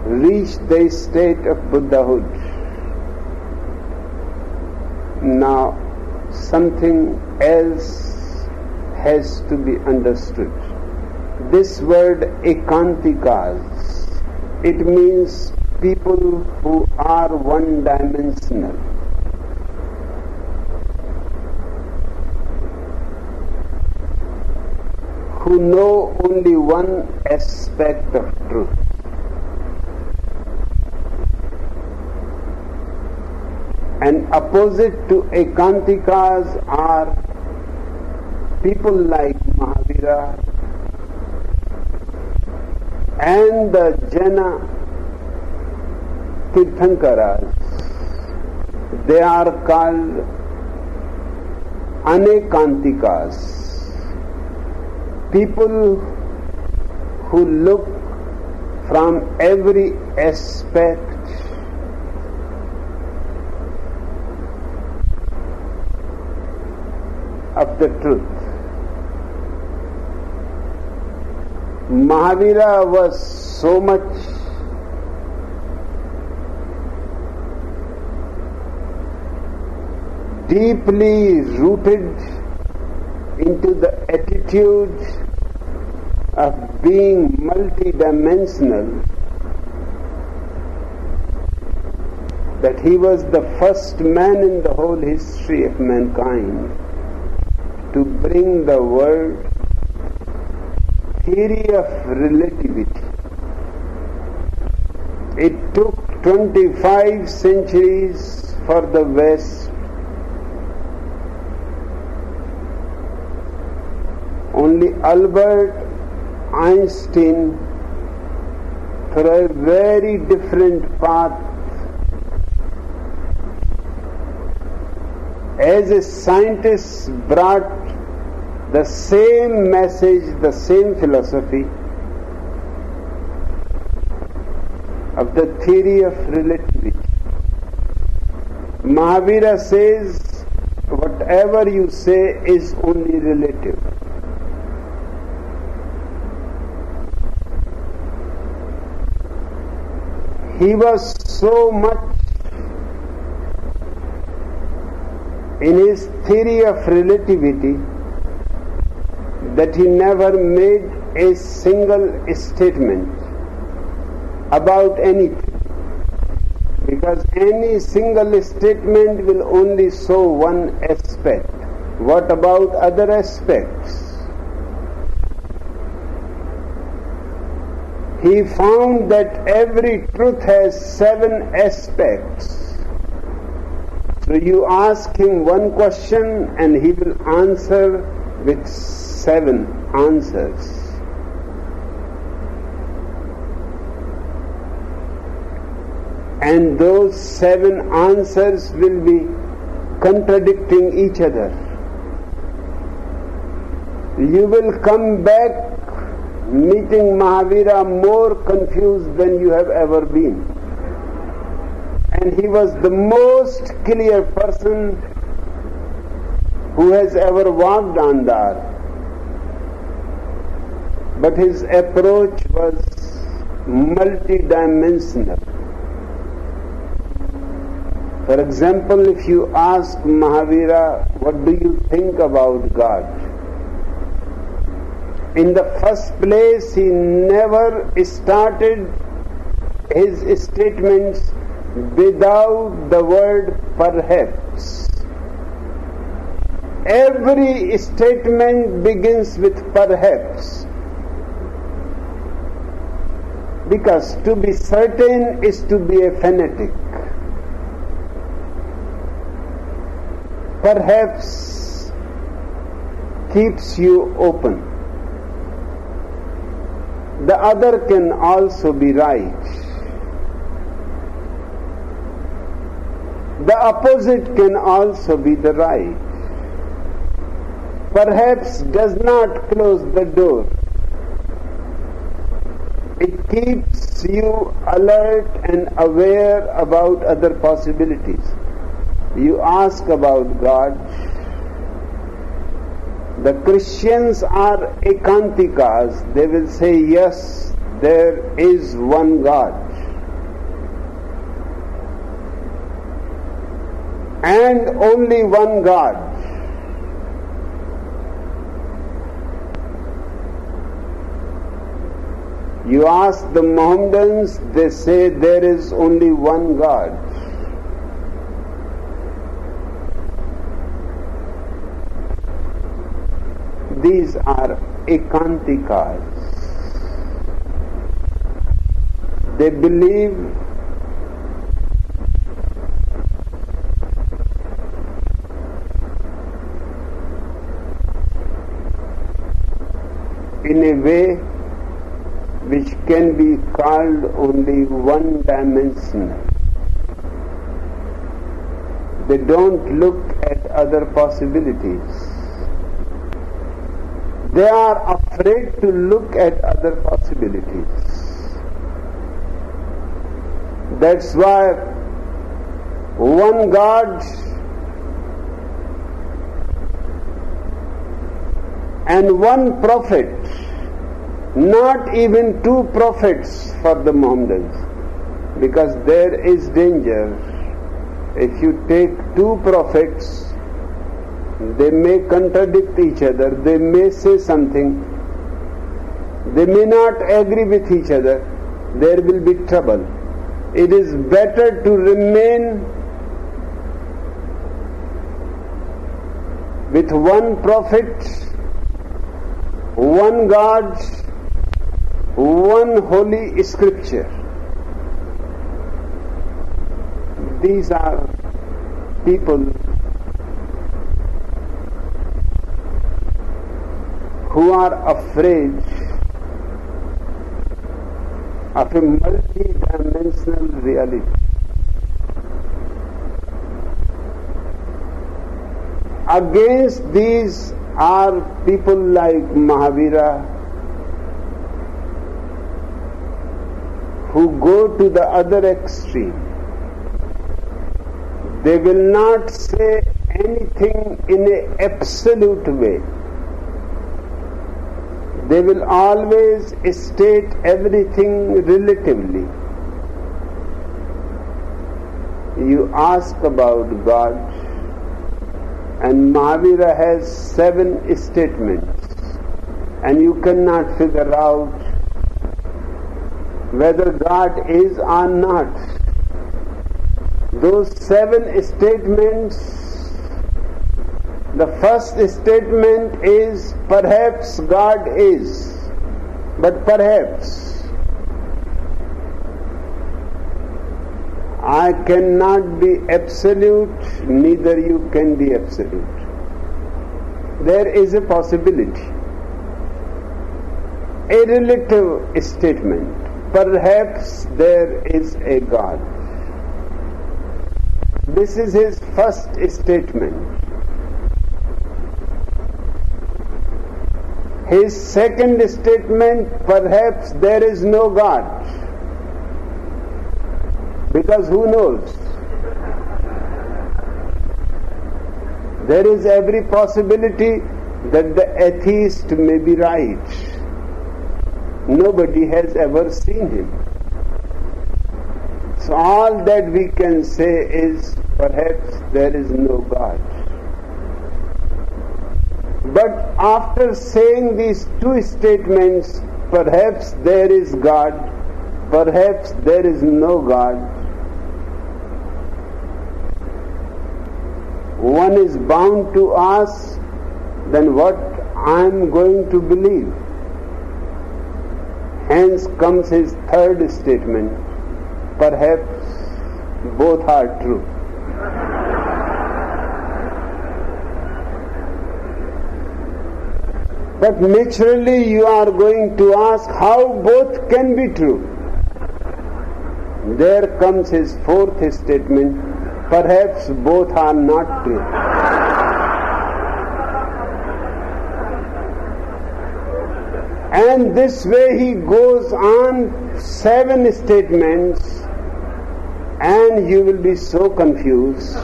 Speaker 3: reach the state of Buddhahood. Now, something else has to be understood. This word ekantikas, it means people who are one-dimensional. Who know only one aspect of truth. And opposite to ekantikas are people like Mahavira and the Jaina Tirthankaras. They are called anekantikas. People who look from every aspect of the truth. Mahavira was so much deeply rooted into the attitude of being multidimensional that he was the first man in the whole history of mankind to bring the world theory of relativity. It took 25 centuries for the West. Only Albert Einstein, through a very different path, as a scientist, brought the same message, the same philosophy of the theory of relativity. Mahavira says, whatever you say is only relative. He was so much in his theory of relativity that he never made a single statement about anything, because any single statement will only show one aspect. What about other aspects? He found that every truth has 7 aspects. So you ask him one question and he will answer with 7 answers. And those 7 answers will be contradicting each other. You will come back meeting Mahavira more confused than you have ever been. And he was the most clear person who has ever walked on the earth. But his approach was multidimensional. For example, if you ask Mahavira, what do you think about God? In the first place, he never started his statements without the word perhaps. Every statement begins with perhaps, because to be certain is to be a fanatic. Perhaps keeps you open. The other can also be right. The opposite can also be the right. Perhaps does not close the door. It keeps you alert and aware about other possibilities. You ask about God. The Christians are ekantikas. They will say, yes, there is one God. And only one God. You ask the Mohammedans, they say there is only one God. These are ekantikas. They believe in a way which can be called only one-dimensional. They don't look at other possibilities. They are afraid to look at other possibilities. That's why one God and one prophet, not even 2 prophets for the Mohammedans, because there is danger. If you take 2 prophets, they may contradict each other, they may say something, they may not agree with each other, there will be trouble. It is better to remain with one prophet, one God, one holy scripture. These are people who are afraid of a multi-dimensional reality. Against these are people like Mahavira, who go to the other extreme. They will not say anything in an absolute way. They will always state everything relatively. You ask about God, and Mahavira has 7 statements, and you cannot figure out whether God is or not. Those 7 statements, the first statement is perhaps God is, but perhaps. I cannot be absolute, neither you can be absolute. There is a possibility. A relative statement. Perhaps there is a God. This is his first statement. His second statement, perhaps there is no God. Because who knows? There is every possibility that the atheist may be right. Nobody has ever seen him. So all that we can say is perhaps there is no God. But after saying these 2 statements, perhaps there is God, perhaps there is no God, one is bound to ask, then what I am going to believe? Hence comes his third statement, perhaps both are true. But naturally you are going to ask how both can be true. There comes his fourth statement, perhaps both are not true. And this way he goes on 7 statements, and you will be so confused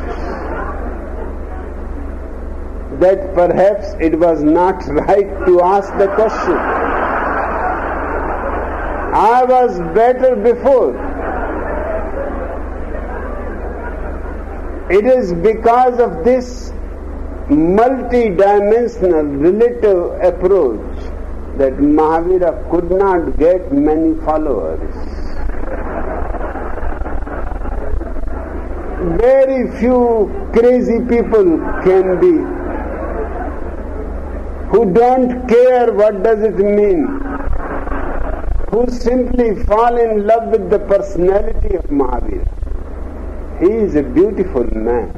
Speaker 3: that perhaps it was not right to ask the question. I was better before. It is because of this multi-dimensional relative approach that Mahavira could not get many followers. Very few crazy people can be, who don't care what does it mean, who simply fall in love with the personality of Mahavira. He is a beautiful man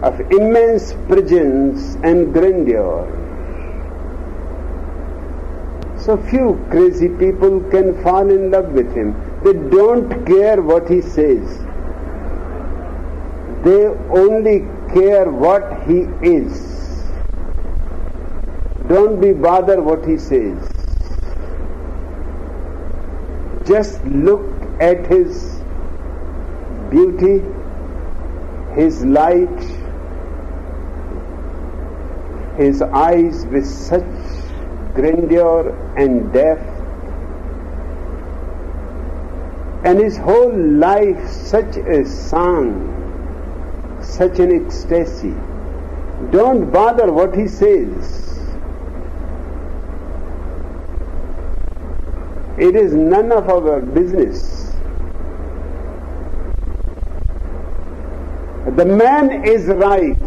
Speaker 3: of immense presence and grandeur. So few crazy people can fall in love with him. They don't care what he says. They only care what he is. Don't be bothered what he says. Just look at his beauty, his light, his eyes with such grandeur and depth, and his whole life such a song, such an ecstasy. Don't bother what he says. It is none of our business. The man is right.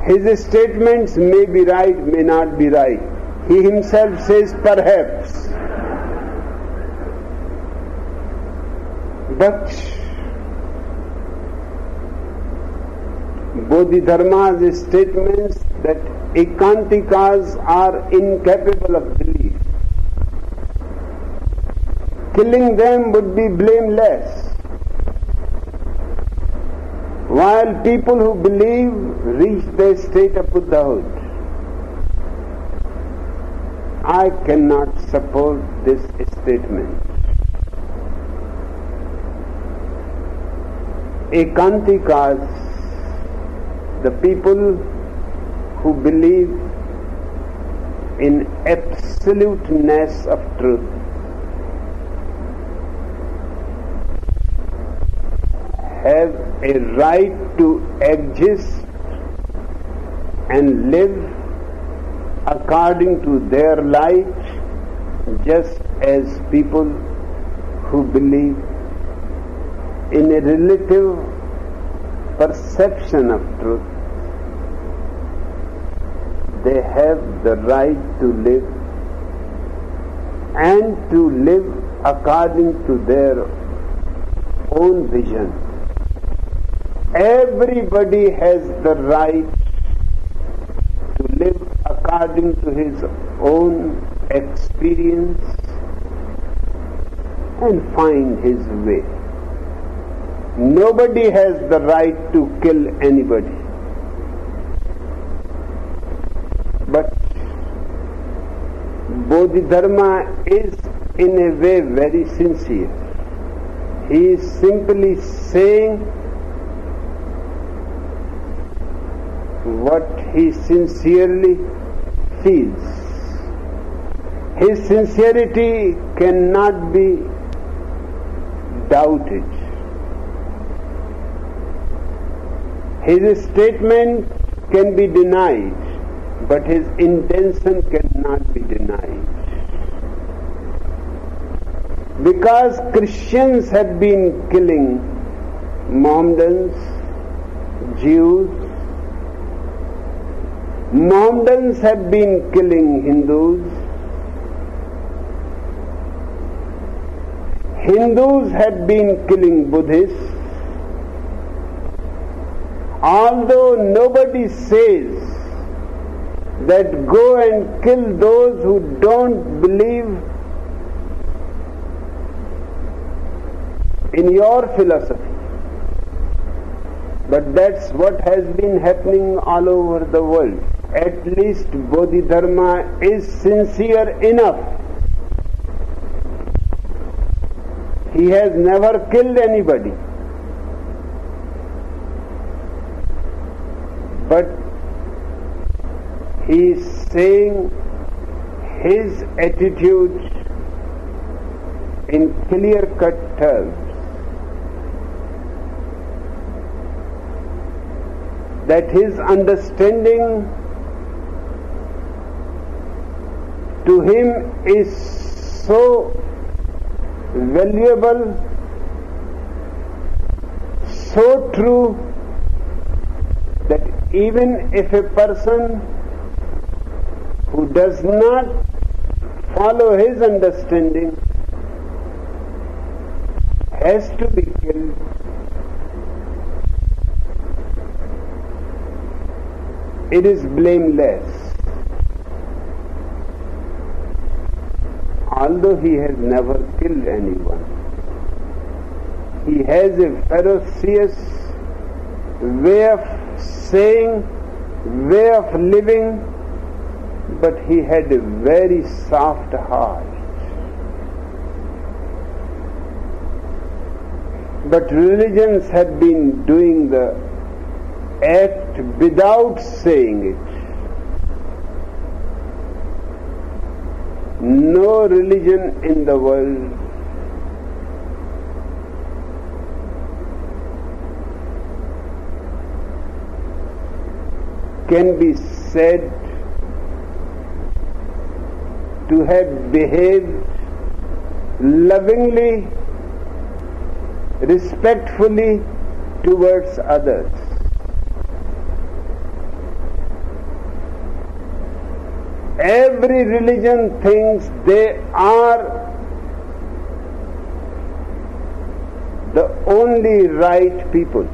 Speaker 3: His statements may be right, may not be right. He himself says perhaps. But Bodhidharma's statements that ekantikas are incapable of belief. Killing them would be blameless. While people who believe reach the state of Buddhahood. I cannot support this statement. Ekantikas, the people who believe in absoluteness of truth, have a right to exist and live according to their light just as people who believe in a relative perception of truth, they have the right to live and to live according to their own vision. Everybody has the right to live according to his own experience and find his way. Nobody has the right to kill anybody. But Bodhidharma is in a way very sincere. He is simply saying what he sincerely feels. His sincerity cannot be doubted. His statement can be denied, but his intention cannot be denied. Because Christians have been killing Mohammedans, Jews, Mohammedans have been killing Hindus, Hindus have been killing Buddhists. Although nobody says that go and kill those who don't believe in your philosophy, but that's what has been happening all over the world. At least Bodhidharma is sincere enough. He has never killed anybody. But he is saying his attitude in clear-cut terms. That his understanding to him is so valuable, so true, that even if a person who does not follow his understanding has to be killed, it is blameless. Although he has never killed anyone, he has a ferocious way of saying, way of living, but he had a very soft heart. But religions have been doing the act without saying it. No religion in the world can be said to have behaved lovingly, respectfully towards others. Every religion thinks they are the only right people.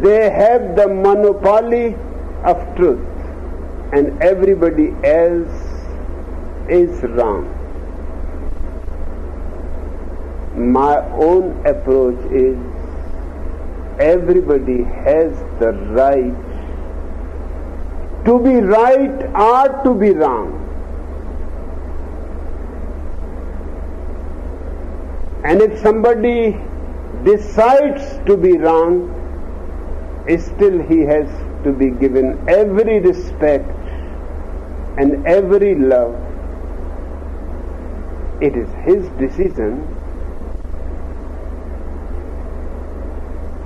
Speaker 3: They have the monopoly of truth, and everybody else is wrong. My own approach is everybody has the right to be right or to be wrong. And if somebody decides to be wrong, still he has to be given every respect and every love. It is his decision,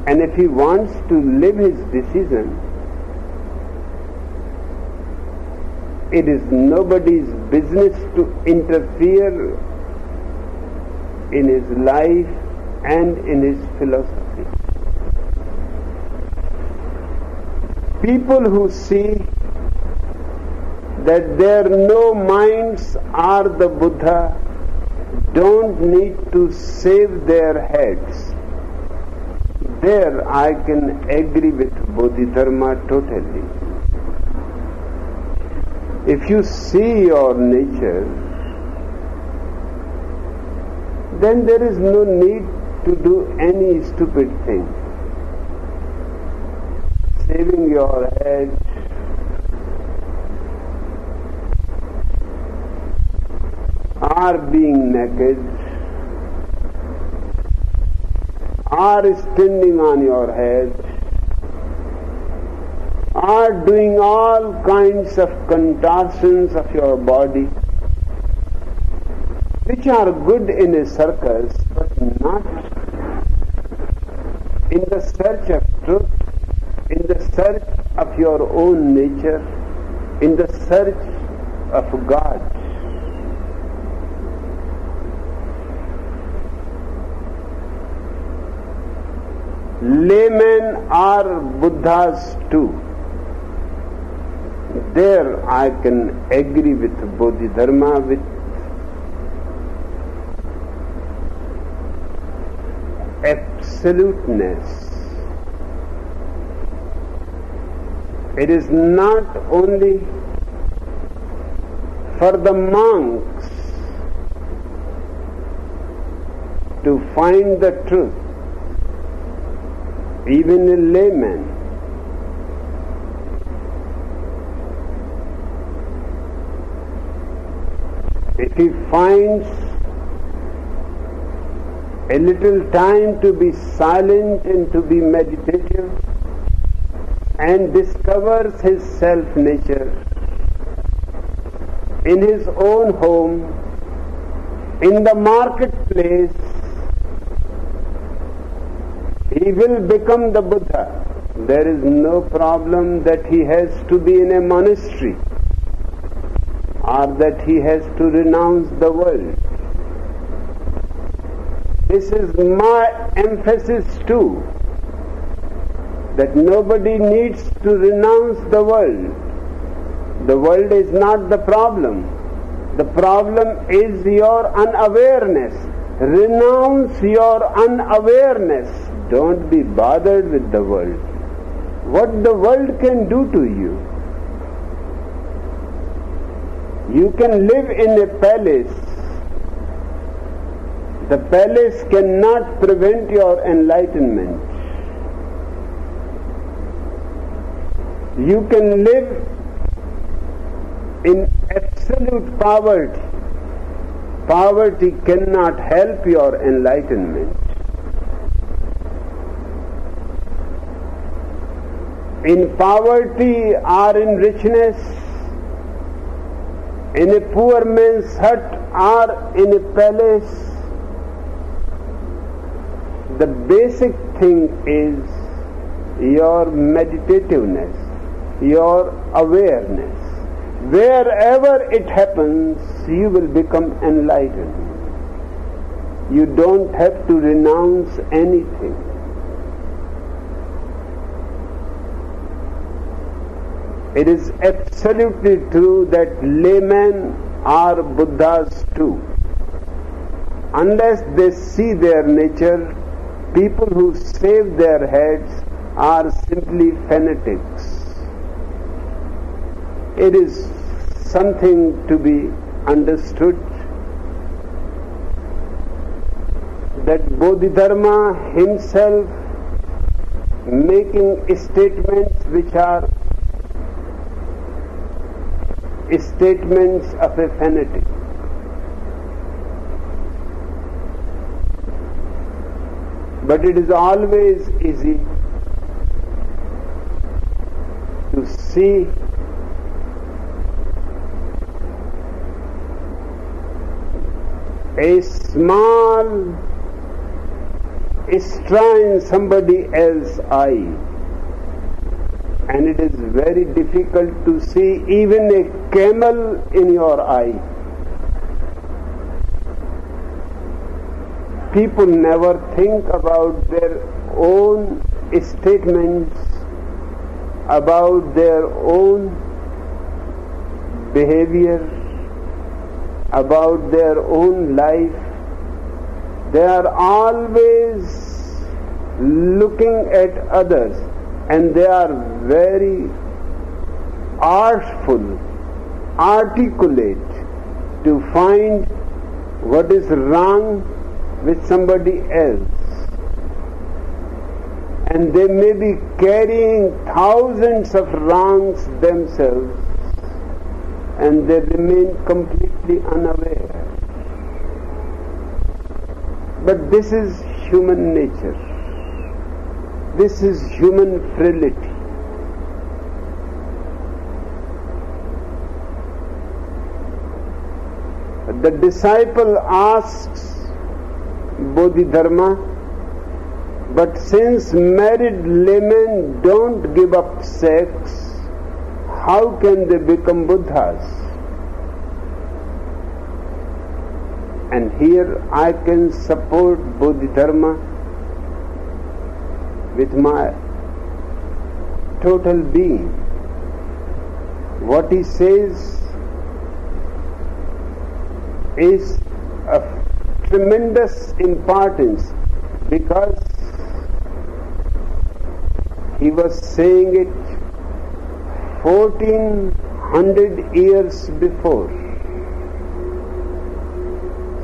Speaker 3: and if he wants to live his decision, it is nobody's business to interfere in his life and in his philosophy. People who see that their no minds are the Buddha don't need to save their heads. There I can agree with Bodhidharma totally. If you see your nature, then there is no need to do any stupid thing. Saving your head, or being naked, or standing on your head, or doing all kinds of contortions of your body, which are good in a circus, but not in the search of truth, in the search of your own nature, in the search of God. Laymen are Buddhas too. There I can agree with Bodhidharma with absoluteness. It is not only for the monks to find the truth, even a layman. If he finds a little time to be silent and to be meditative and discovers his self-nature in his own home, in the marketplace, he will become the Buddha. There is no problem that he has to be in a monastery or that he has to renounce the world. This is my emphasis too, that nobody needs to renounce the world. The world is not the problem. The problem is your unawareness. Renounce your unawareness. Don't be bothered with the world. What the world can do to you? You can live in a palace. The palace cannot prevent your enlightenment. You can live in absolute poverty. Poverty cannot help your enlightenment. In poverty or in richness, in a poor man's hut or in a palace, the basic thing is your meditativeness, your awareness. Wherever it happens, you will become enlightened. You don't have to renounce anything. It is absolutely true that laymen are Buddhas too. Unless they see their nature, people who save their heads are simply fanatics. It is something to be understood that Bodhidharma himself, making statements which are statements of a fanatic, but it is always easy to see a small straw in somebody else's eye and it is very difficult to see even a camel in your eye. People never think about their own statements, about their own behavior, about their own life. They are always looking at others, and they are very artful, articulate to find what is wrong with somebody else. And they may be carrying thousands of wrongs themselves, and they remain completely unaware. But this is human nature. This is human frailty. The disciple asks Bodhidharma, but since married laymen don't give up sex, how can they become Buddhas? And here I can support Bodhidharma with my total being. What he says is of tremendous importance, because he was saying it 1400 years before.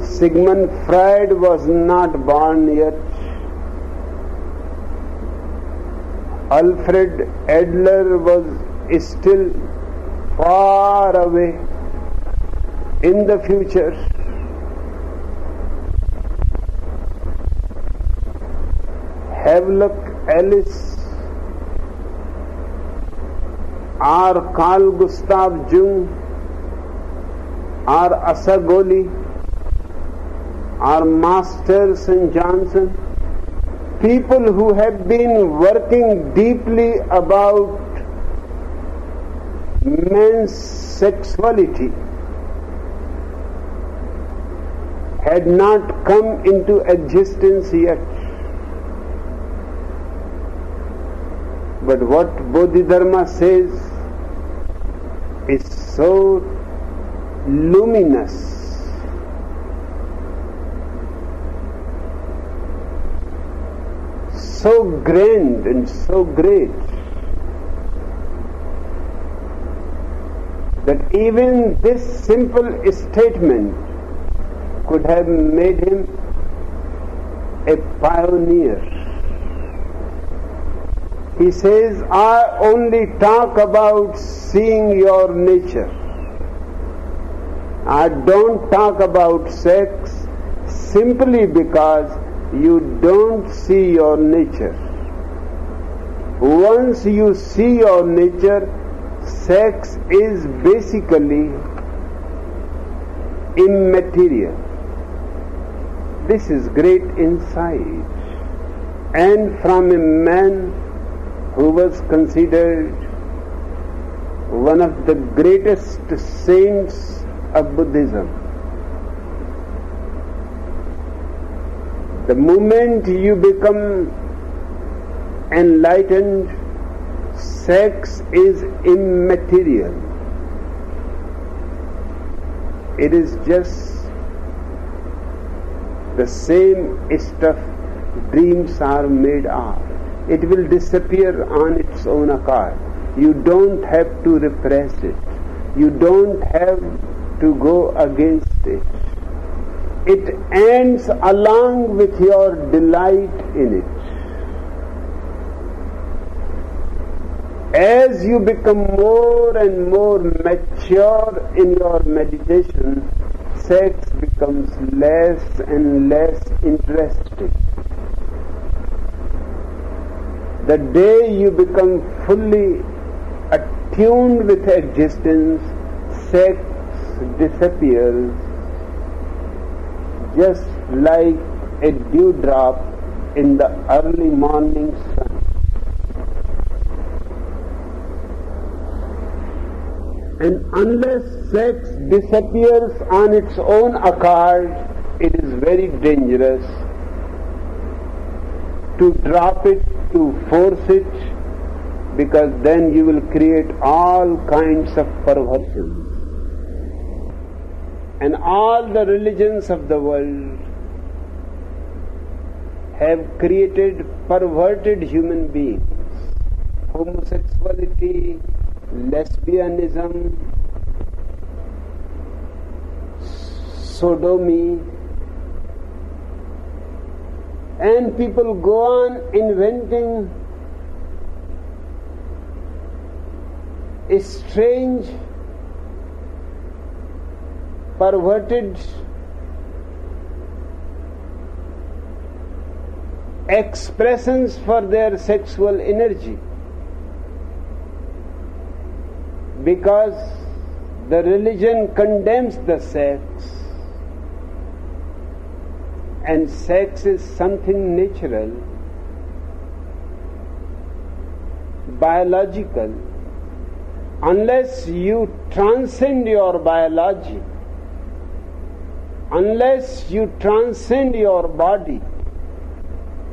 Speaker 3: Sigmund Freud was not born yet. Alfred Adler was still far away in the future. Havelock Ellis or Carl Gustav Jung or Asagoli or Masters and Johnson, people who have been working deeply about men's sexuality, had not come into existence yet. But what Bodhidharma says is so luminous, so grand and so great, that even this simple statement could have made him a pioneer. He says, I only talk about seeing your nature. I don't talk about sex simply because you don't see your nature. Once you see your nature, sex is basically immaterial. This is great insight. And from a man who was considered one of the greatest saints of Buddhism. The moment you become enlightened, sex is immaterial. It is just the same stuff dreams are made of. It will disappear on its own accord. You don't have to repress it. You don't have to go against it. It ends along with your delight in it. As you become more and more mature in your meditation, sex becomes less and less interesting. The day you become fully attuned with existence, sex disappears just like a dewdrop in the early morning sun. And unless sex disappears on its own accord, it is very dangerous to drop it, to force it, because then you will create all kinds of perversions. And all the religions of the world have created perverted human beings. Homosexuality, lesbianism, sodomy, and people go on inventing a strange, perverted expressions for their sexual energy, because the religion condemns the sex, and sex is something natural, biological. Unless you transcend your biology, unless you transcend your body,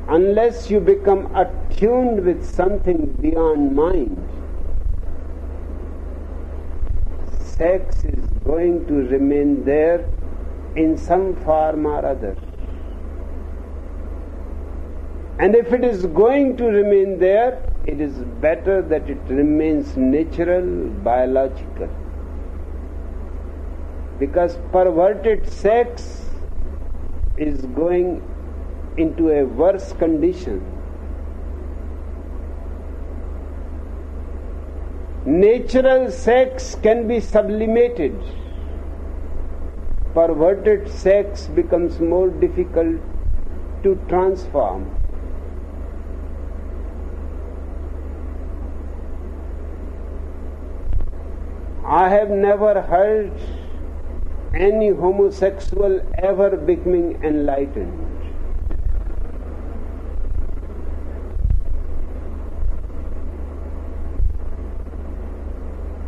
Speaker 3: unless you become attuned with something beyond mind, sex is going to remain there in some form or other. And if it is going to remain there, it is better that it remains natural, biological. Because perverted sex is going into a worse condition. Natural sex can be sublimated. Perverted sex becomes more difficult to transform. I have never heard any homosexual ever becoming enlightened.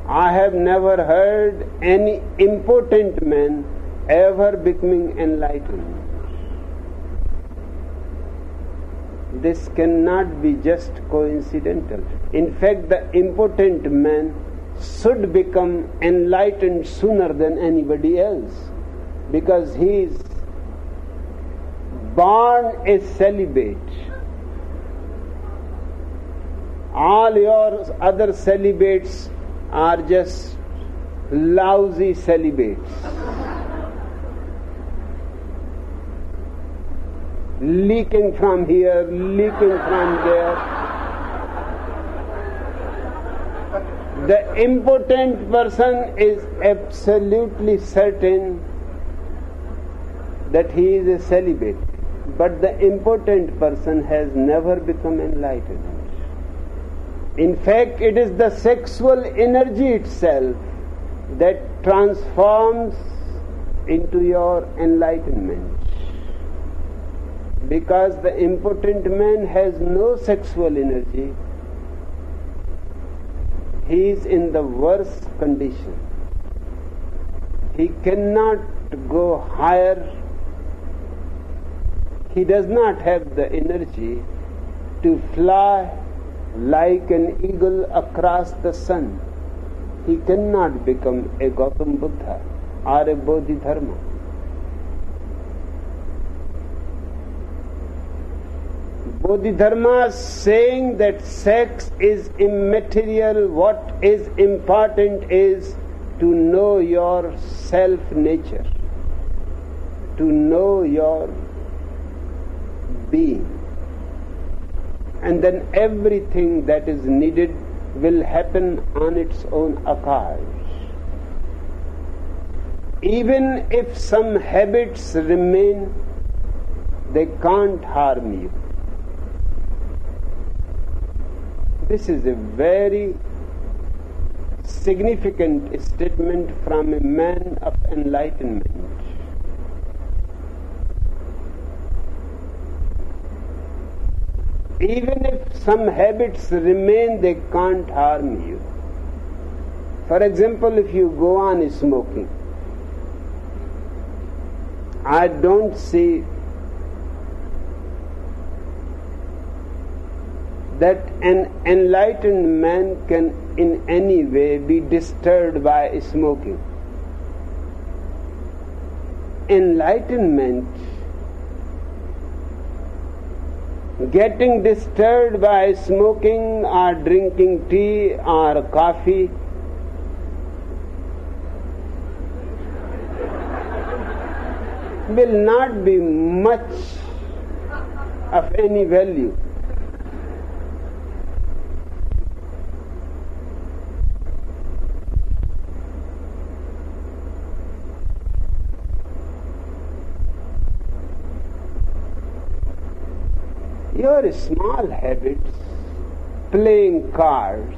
Speaker 3: I have never heard any impotent man ever becoming enlightened. This cannot be just coincidental. In fact, the impotent man should become enlightened sooner than anybody else, because he is born a celibate. All your other celibates are just lousy celibates, leaking from here, leaking from there. The impotent person is absolutely certain that he is a celibate, but the impotent person has never become enlightened. In fact, it is the sexual energy itself that transforms into your enlightenment. Because the impotent man has no sexual energy, he is in the worst condition. He cannot go higher. He does not have the energy to fly like an eagle across the sun. He cannot become a Gautam Buddha or a Bodhidharma. Bodhidharma saying that sex is immaterial, what is important is to know your self-nature, to know your being. And then everything that is needed will happen on its own accord. Even if some habits remain, they can't harm you. This is a very significant statement from a man of enlightenment. Even if some habits remain, they can't harm you. For example, if you go on smoking, I don't see that an enlightened man can in any way be disturbed by smoking. Enlightenment, getting disturbed by smoking or drinking tea or coffee, will not be much of any value. Your small habits, playing cards,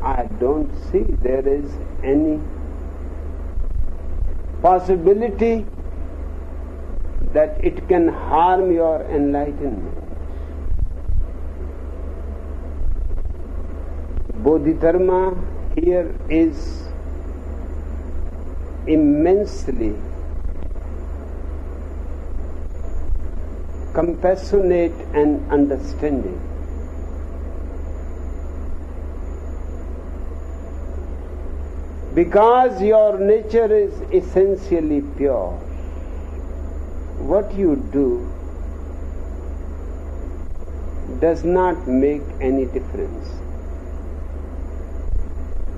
Speaker 3: I don't see there is any possibility that it can harm your enlightenment. Bodhidharma here is immensely compassionate and understanding. Because your nature is essentially pure, what you do does not make any difference.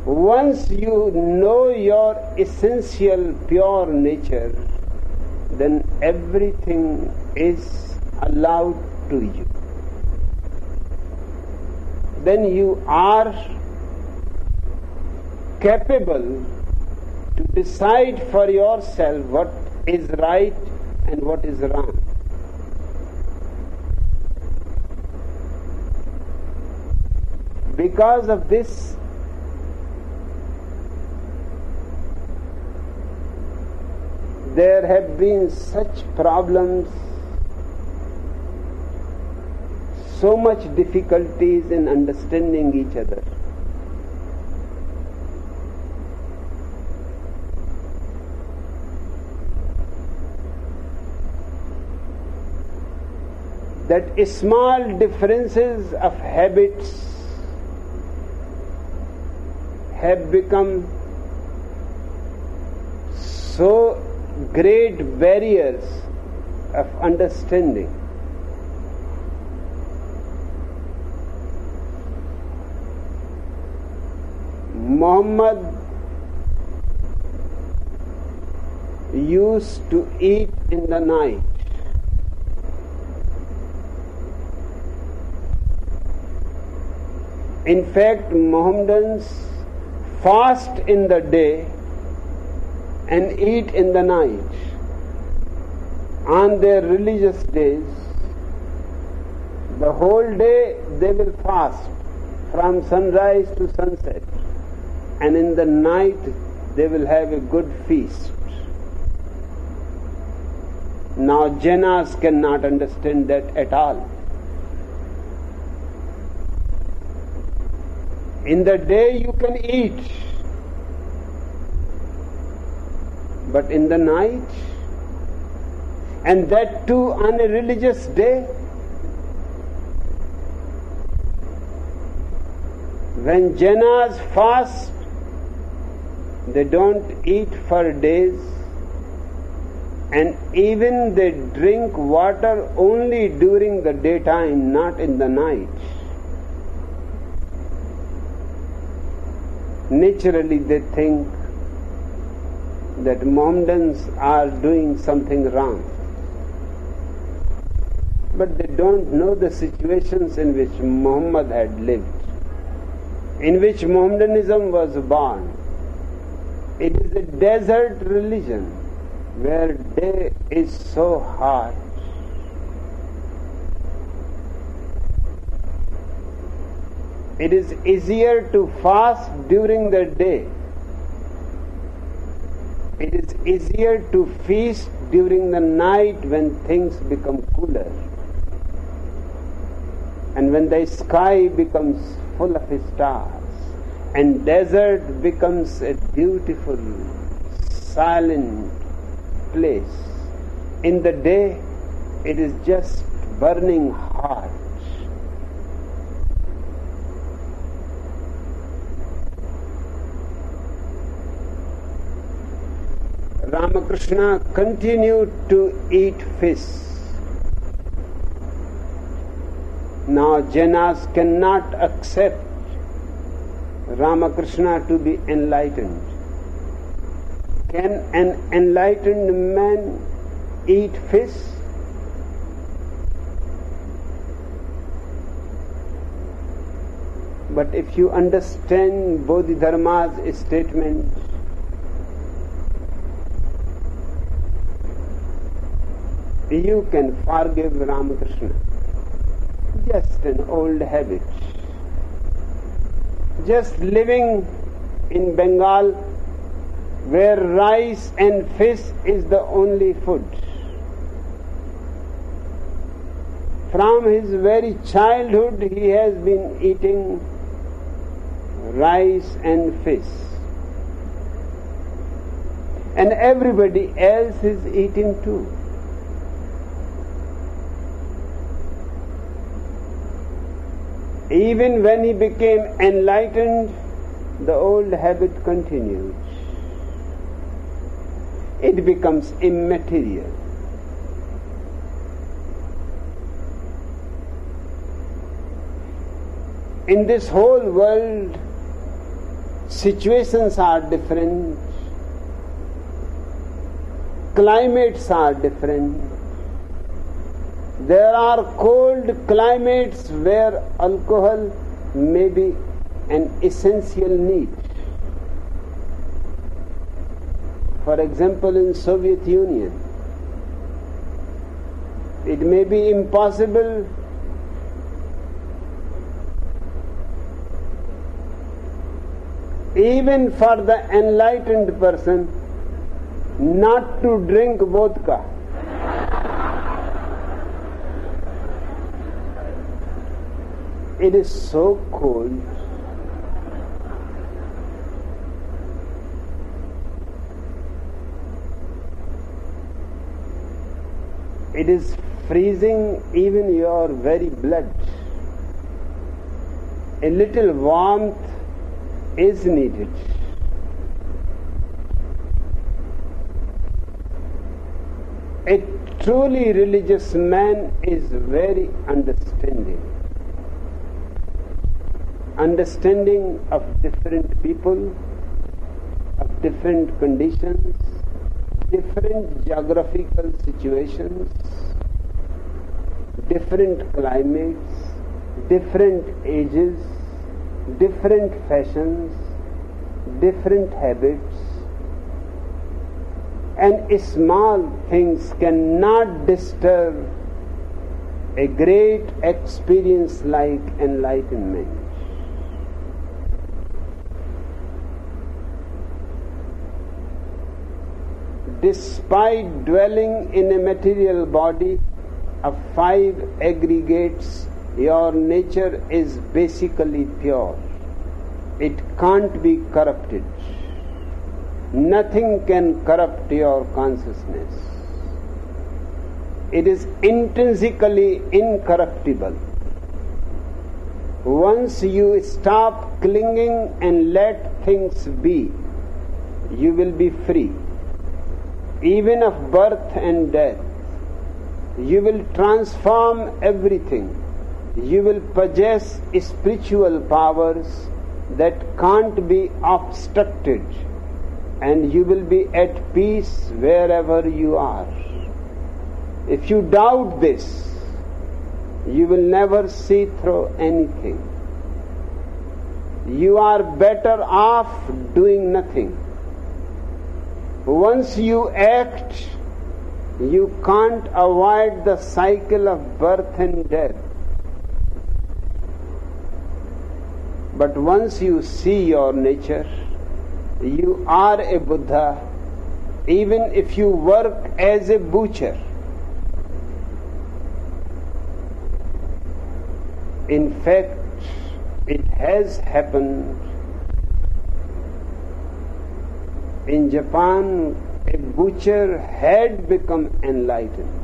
Speaker 3: Once you know your essential pure nature, then everything is allowed to you. Then you are capable to decide for yourself what is right and what is wrong. Because of this, there have been such problems, so much difficulties in understanding each other. That small differences of habits have become so great barriers of understanding. Muhammad used to eat in the night. In fact, Mohammedans fast in the day and eat in the night. On their religious days, the whole day they will fast from sunrise to sunset, and in the night they will have a good feast. Now Jainas cannot understand that at all. In the day you can eat, but in the night, and that too on a religious day, when Jainas fast, they don't eat for days, and even they drink water only during the daytime, not in the night. Naturally they think that Mohammedans are doing something wrong. But they don't know the situations in which Muhammad had lived, in which Mohammedanism was born. It is a desert religion where day is so hot. It is easier to fast during the day. It is easier to feast during the night when things become cooler and when the sky becomes full of stars and desert becomes a beautiful, silent place. In the day, it is just burning hot. Ramakrishna continued to eat fish. Now Jainas cannot accept Ramakrishna to be enlightened. Can an enlightened man eat fish? But if you understand Bodhidharma's statement, you can forgive Ramakrishna. Just an old habit. Just living in Bengal where rice and fish is the only food. From his very childhood he has been eating rice and fish. And everybody else is eating too. Even when he became enlightened, the old habit continues. It becomes immaterial. In this whole world, situations are different, climates are different. There are cold climates where alcohol may be an essential need. For example, in Soviet Union, it may be impossible even for the enlightened person not to drink vodka. It is so cold. It is freezing even your very blood. A little warmth is needed. A truly religious man is very understanding. Understanding of different people, of different conditions, different geographical situations, different climates, different ages, different fashions, different habits, and small things cannot disturb a great experience like enlightenment. Despite dwelling in a material body of 5 aggregates, your nature is basically pure. It can't be corrupted. Nothing can corrupt your consciousness. It is intrinsically incorruptible. Once you stop clinging and let things be, you will be free. Even of birth and death, you will transform everything. You will possess spiritual powers that can't be obstructed, and you will be at peace wherever you are. If you doubt this, you will never see through anything. You are better off doing nothing. Once you act, you can't avoid the cycle of birth and death. But once you see your nature, you are a Buddha, even if you work as a butcher, in fact, it has happened in Japan. A butcher had become enlightened.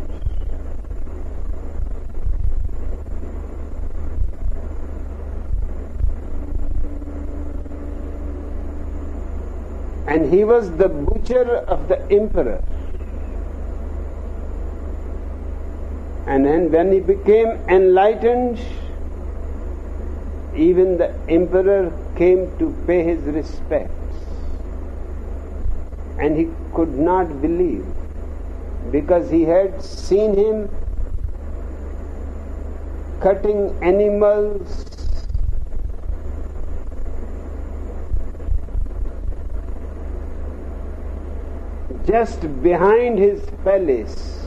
Speaker 3: And he was the butcher of the emperor. And then when he became enlightened, even the emperor came to pay his respects. And he could not believe, because he had seen him cutting animals, just behind his palace.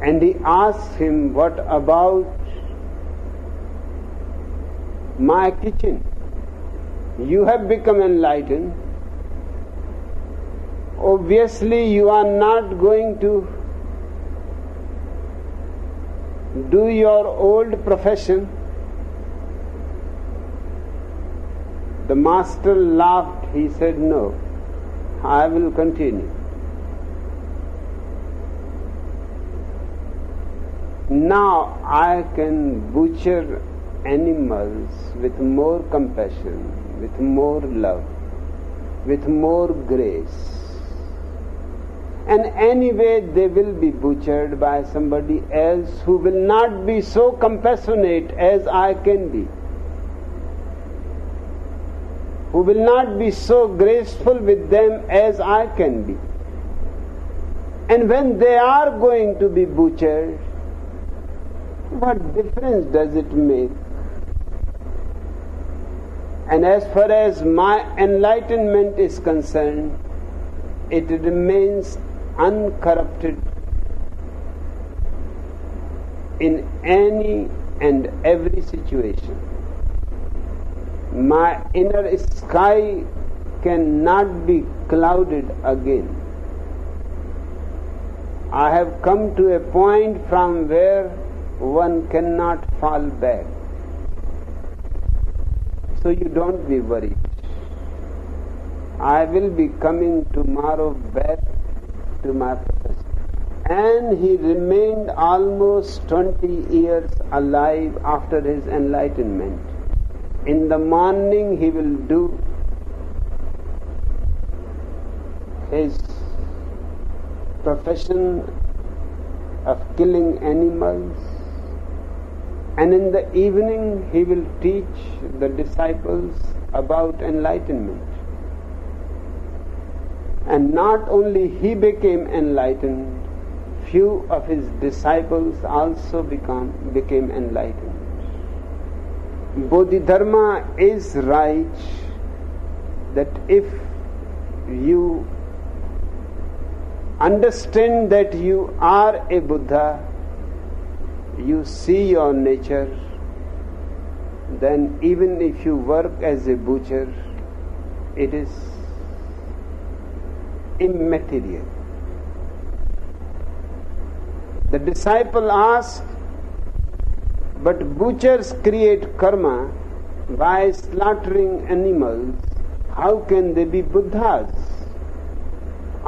Speaker 3: And he asked him, "What about my kitchen? You have become enlightened. Obviously, you are not going to do your old profession." The master laughed. He said, "No, I will continue. Now I can butcher animals with more compassion, with more love, with more grace. And anyway, they will be butchered by somebody else who will not be so compassionate as I can be, who will not be so graceful with them as I can be. And when they are going to be butchered, what difference does it make? And as far as my enlightenment is concerned, it remains uncorrupted in any and every situation. My inner sky cannot be clouded again. I have come to a point from where one cannot fall back. So you don't be worried. I will be coming tomorrow back to my professor." And he remained almost 20 years alive after his enlightenment. In the morning he will do his profession of killing animals, and in the evening he will teach the disciples about enlightenment. And not only he became enlightened, few of his disciples also became enlightened. Bodhidharma is right that if you understand that you are a Buddha, you see your nature, then even if you work as a butcher, it is immaterial. The disciple asked, "But butchers create karma by slaughtering animals. How can they be Buddhas?"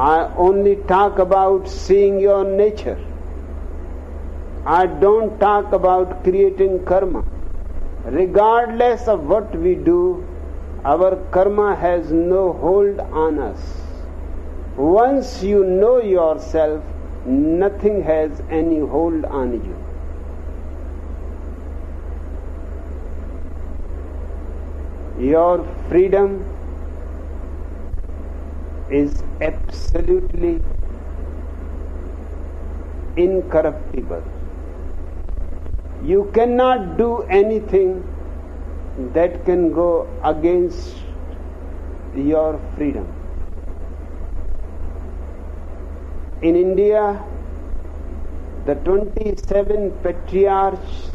Speaker 3: "I only talk about seeing your nature. I don't talk about creating karma. Regardless of what we do, our karma has no hold on us. Once you know yourself, nothing has any hold on you." Your freedom is absolutely incorruptible. You cannot do anything that can go against your freedom. In India, the 27 patriarchs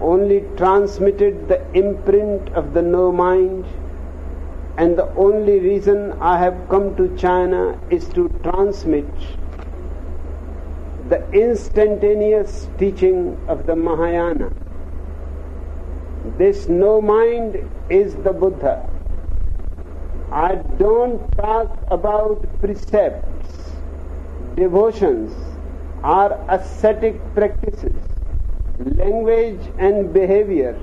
Speaker 3: only transmitted the imprint of the no mind, and the only reason I have come to China is to transmit the instantaneous teaching of the Mahayana. This no mind is the Buddha. I don't talk about precepts, devotions, or ascetic practices, language and behavior,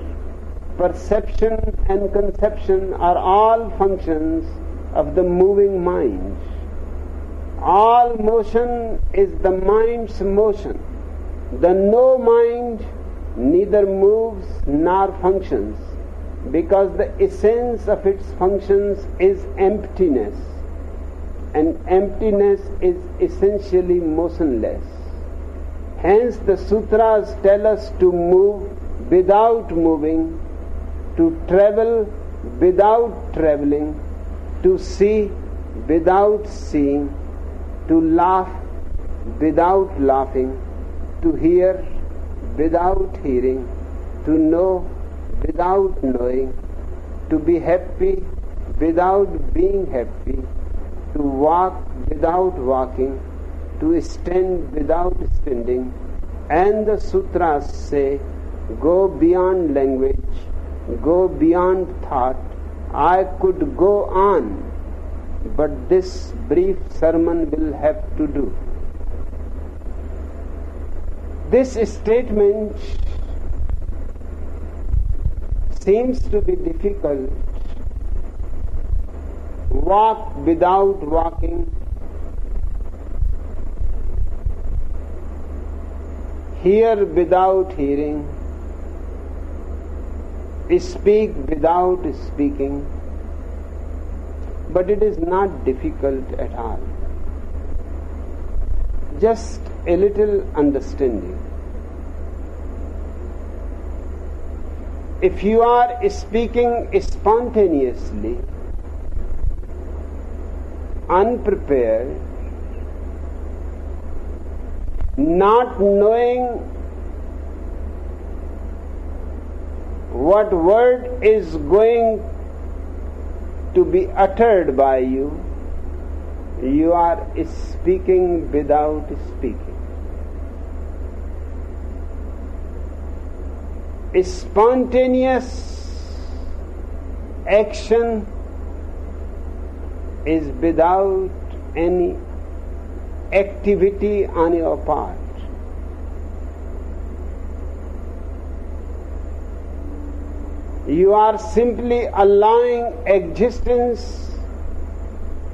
Speaker 3: perception and conception are all functions of the moving mind. All motion is the mind's motion. The no mind neither moves nor functions, because the essence of its functions is emptiness, and emptiness is essentially motionless. Hence the sutras tell us to move without moving, to travel without traveling, to see without seeing, to laugh without laughing, to hear without hearing, to know without knowing, to be happy without being happy, to walk without walking, to stand without standing. And the sutras say, go beyond language, go beyond thought. I could go on, but this brief sermon will have to do. This statement seems to be difficult. Walk without walking, hear without hearing, speak without speaking. But it is not difficult at all. Just a little understanding. If you are speaking spontaneously, unprepared, not knowing what word is going to be uttered by you, you are speaking without speaking. Spontaneous action is without any activity on your part. You are simply allowing existence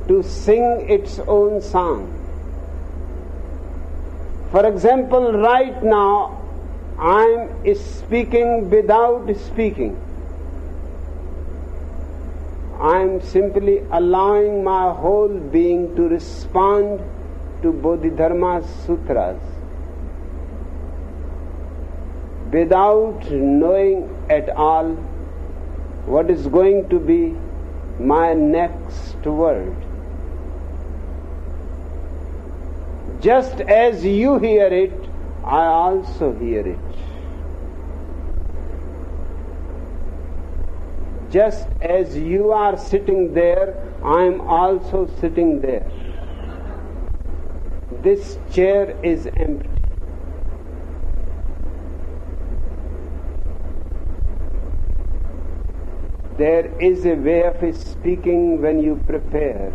Speaker 3: to sing its own song. For example, right now I am speaking without speaking. I am simply allowing my whole being to respond to Bodhidharma's sutras without knowing at all what is going to be my next word. Just as you hear it, I also hear it. Just as you are sitting there, I am also sitting there. This chair is empty. There is a way of speaking when you prepare.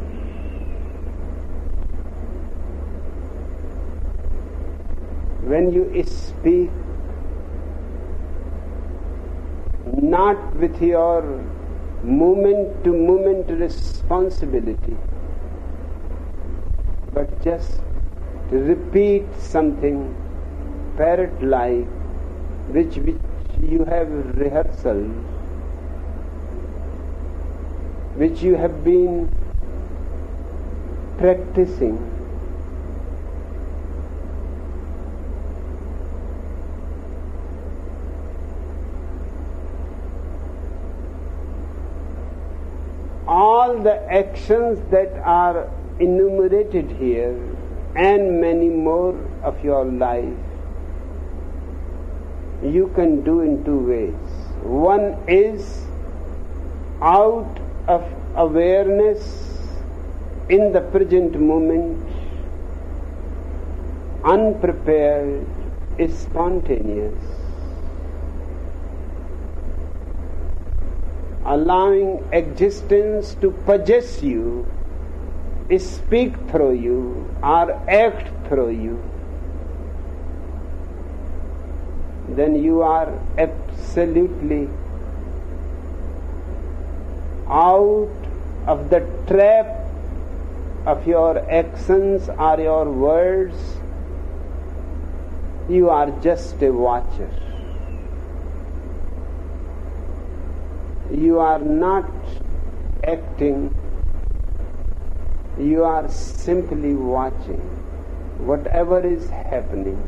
Speaker 3: When you speak, not with your moment-to-moment responsibility, but just to repeat something parrot-like, which you have rehearsed, which you have been practicing. All the actions that are enumerated here and many more of your life, you can do in two ways. One is out of awareness in the present moment, unprepared, spontaneous, allowing existence to possess you, speak through you, or act through you. Then you are absolutely out of the trap of your actions or your words. You are just a watcher. You are not acting. You are simply watching whatever is happening.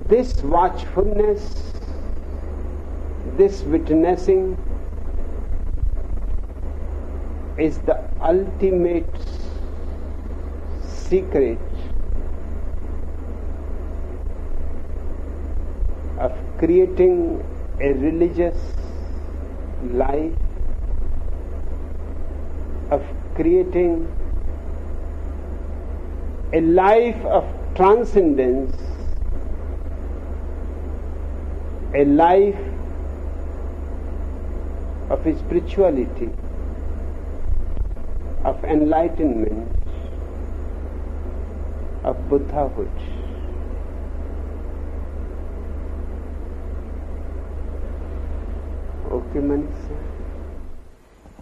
Speaker 3: This watchfulness, this witnessing is the ultimate secret of creating a religious life, of creating a life of transcendence, a life of spirituality, of enlightenment, of Buddhahood. Okay, Manisha?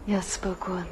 Speaker 2: Yes, Bhagwan.